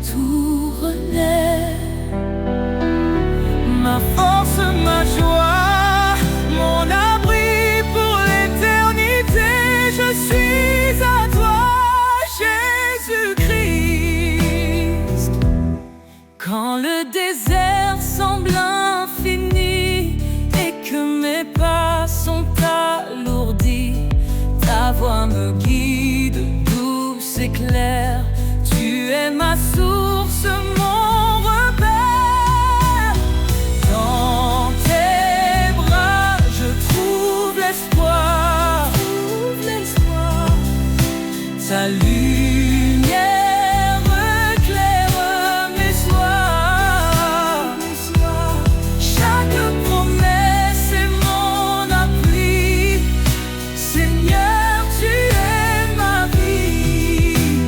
tout renaît.
Ma force, ma joie, mon abri pour l'éternité. Je suis à toi, Jésus-Christ.
Quand le désert semble infini et que mes pas sont alourdis, ta voix me guide, douce et claire. Tu es ma source, mon repère.
Dans tes bras, je trouve l'espoir. Ta lumière éclaire mes soirs. Chaque promesse est mon appui. Seigneur, tu es ma vie.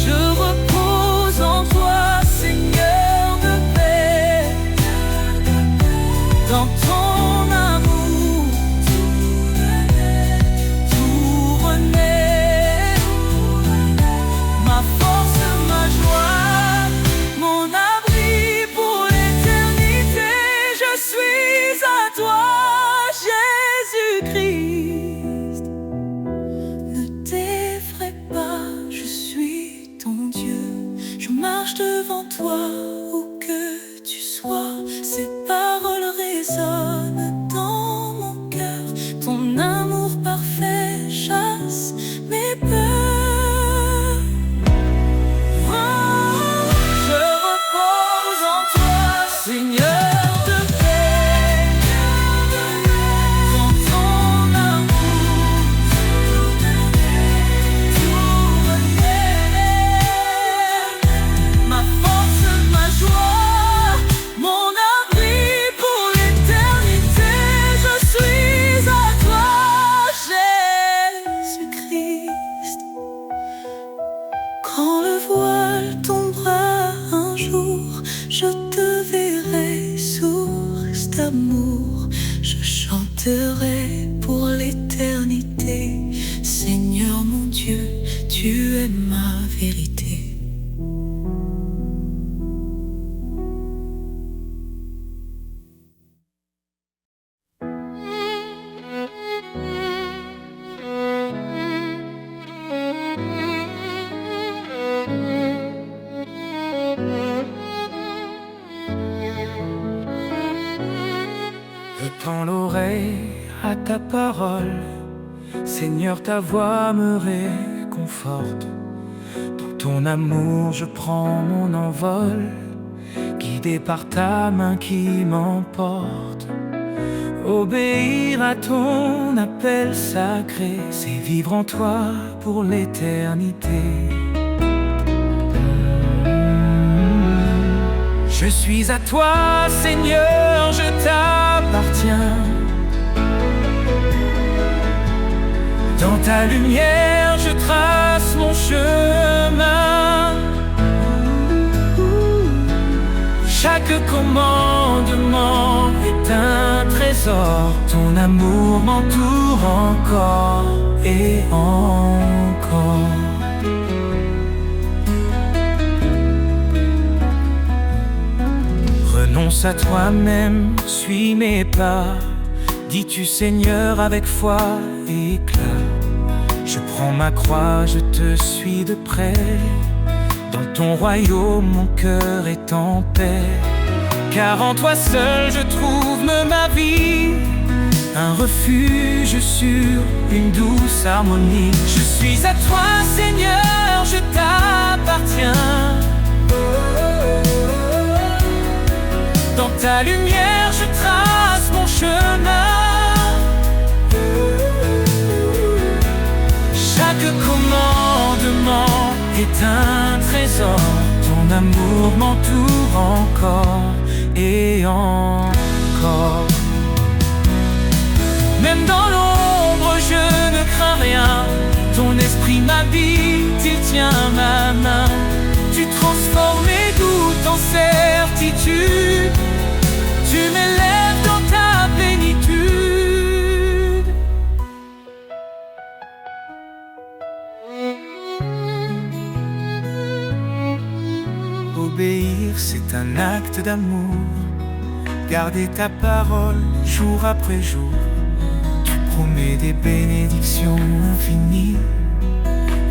Je repose en toi, Seigneur de paix. Dans ton amour, tout renaît. Ma force, ma joie, mon abri pour l'éternité. Je suis à toi, Jésus-Christ.
Ne t'effraie pas, je suis ton Dieu. Je marche devant toi où que tu sois. Ces paroles résonnent dans mon cœur. Ton amour parfait chasse mes peurs.
Je repose en toi, Seigneur de paix. Dans ton amour, tout renaît. Ma force, ma joie, mon abri pour l'éternité. Je suis à toi, Jésus-Christ.
Quand le voile tombera un jour, je te verrai, source d'amour. Je chanterai pour l'éternité. Seigneur mon Dieu, tu es ma vérité.
Je tends l'oreille à ta parole, Seigneur, ta voix me réconforte. Dans ton amour, je prends mon envol, guidé par ta main qui m'emporte. Obéir à ton appel sacré, c'est vivre en toi pour l'éternité. Je suis à toi, Seigneur, je t'appartiens. Dans ta lumière, je trace mon chemin. Chaque commandement est un trésor. Ton amour m'entoure encore et encore. Renonce à toi-même, suis mes pas. Dis-tu Seigneur avec foi et éclat. Je prends ma croix, je te suis de près. Dans ton royaume, mon cœur est en paix. Car en toi seul je trouve ma vie. un refuge sur une douce harmonie. Je suis à toi, Seigneur, je t'appartiens. Dans ta lumière, je trace mon chemin. Chaque commandement est un trésor. Ton amour m'entoure encore et encore. Même dans l'ombre, je ne crains rien. Ton esprit m'habite, il tient ma main. Tu transformes mes doutes en certitude. Tu m'élèves dans ta plénitude. Obéir, c'est un acte d'amour. Garder ta parole jour après jour. Tu promets des bénédictions infinies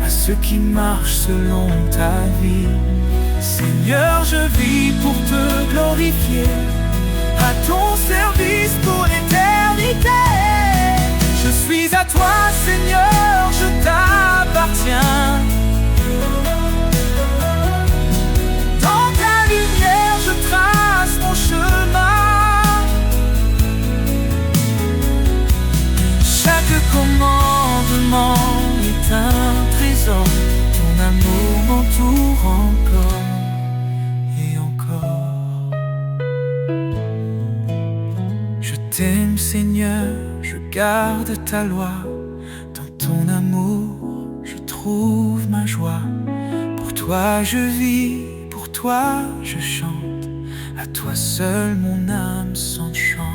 à ceux qui marchent selon ta vie. Seigneur, je vis pour te glorifier, à ton service pour l'éternité. Je suis à toi, Seigneur, je t'appartiens. Dans ta lumière, je trace mon chemin. Chaque commandement est un trésor. Ton amour m'entoure encore et encore. Je t'aime, Seigneur, je garde ta loi. Dans ton amour, je trouve ma joie. Pour toi je vis, pour toi je chante. À toi seul mon âme s'enchante.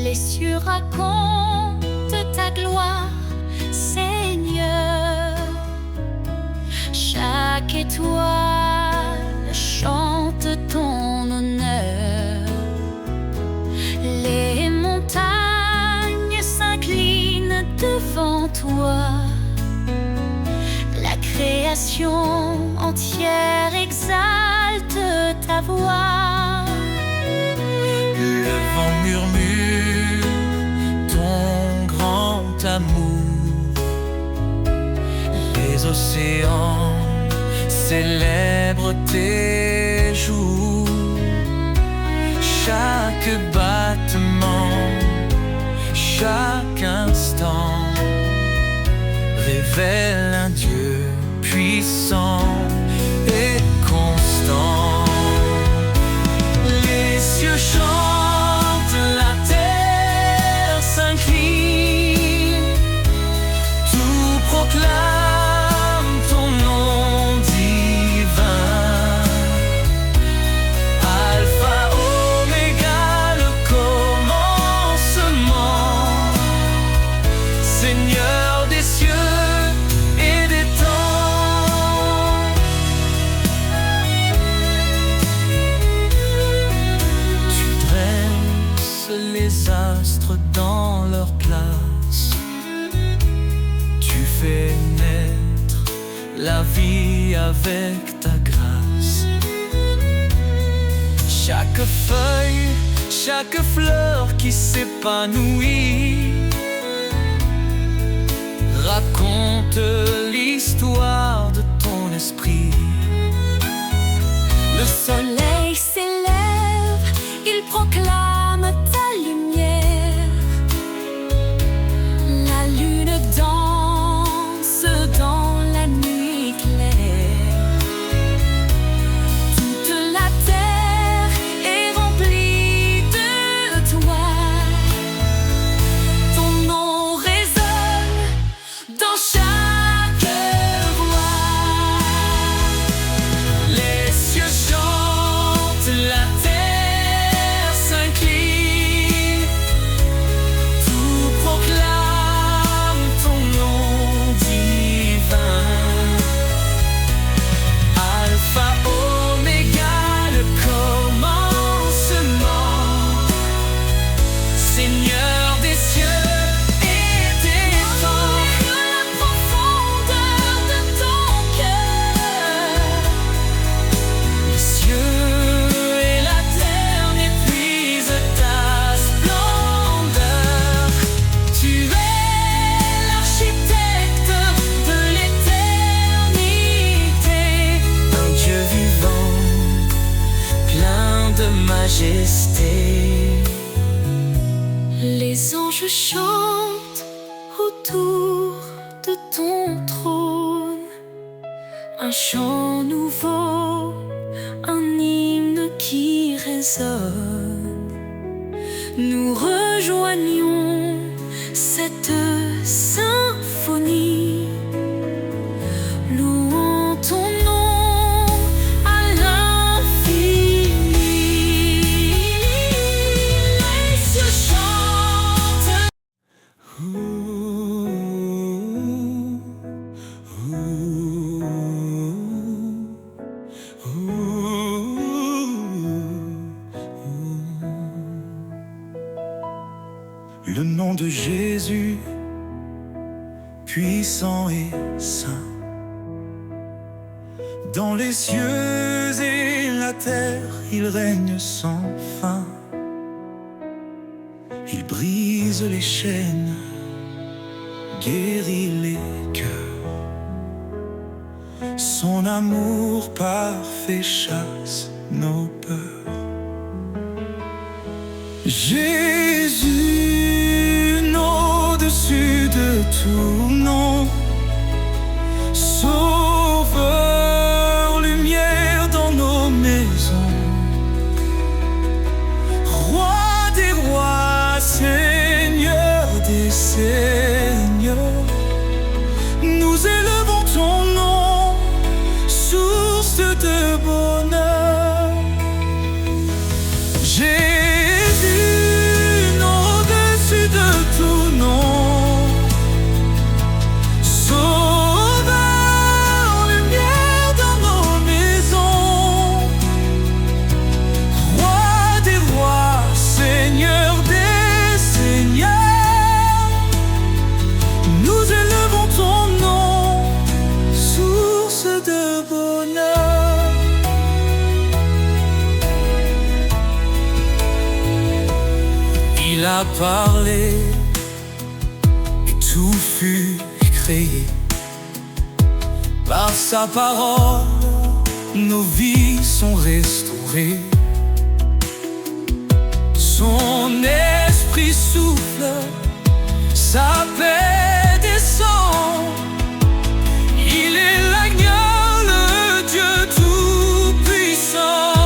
Les cieux racontent ta gloire, Seigneur. Chaque étoile chante ton honneur. Les montagnes s'inclinent devant toi. La création entière exalte ta voix.
Le vent murmure ton grand amour. Les océans célèbrent tes jours. Chaque battement, chaque instant révèle un Dieu puissant et constant. Les cieux chantent, la terre s'incline, tout proclame ton nom divin. Alpha, Oméga, le commencement, Seigneur des cieux et des temps. Tu dresses les astres dans leur place. Tu fais naître la vie avec ta grâce. Chaque feuille, chaque fleur qui s'épanouit raconte l'histoire de ton esprit.
Le soleil s'élève, il proclame ta lumière. La lune danse dans la nuit claire. Toute la terre est remplie de toi. Ton nom résonne dans chaque voix. Les cieux chantent, la terre s'incline. quand je chante autour de ton trône, un chant nouveau, un hymne qui résonne. Nous rejoignons cette symphonie, louons ton nom à l'infini. Les cieux chantent.
Le nom de Jésus, puissant et saint, dans les cieux et la terre, il règne sans fin. Il brise les chaînes, guérit les cœurs. Son amour parfait chasse nos peurs. Jésus, au-dessus de tout nom, Sauveur, lumière dans nos maisons, Roi des rois, Seigneur des seigneurs, nous élevons ton nom, source de bonheur. Il a parlé et tout fut créé. Par sa parole, nos vies sont restaurées. Son esprit souffle, sa paix descend. Il est l'agneau, le Dieu tout-puissant.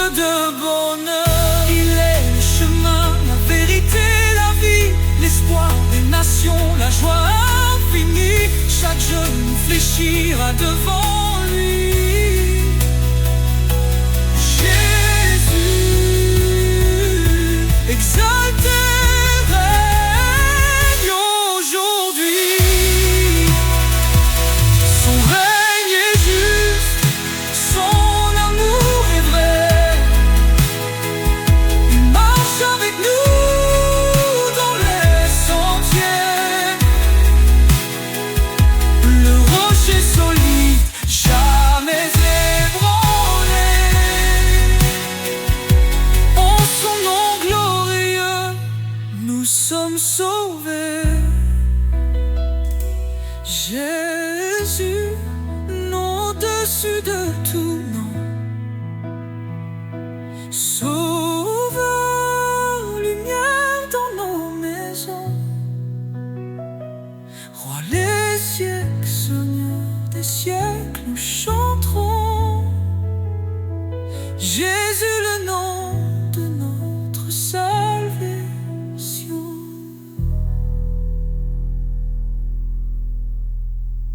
De bonheur, il est le chemin, la vérité, la vie, l'espoir des nations, la joie infinie. Chaque genou fléchira devant lui. Jésus, exalté, règne aujourd'hui. Son règne est juste, son amour est vrai. Avec nous dans les sentiers, le rocher solide, jamais ébranlé. En son nom glorieux, nous sommes sauvés. Jésus, nom au-dessus de tout nom.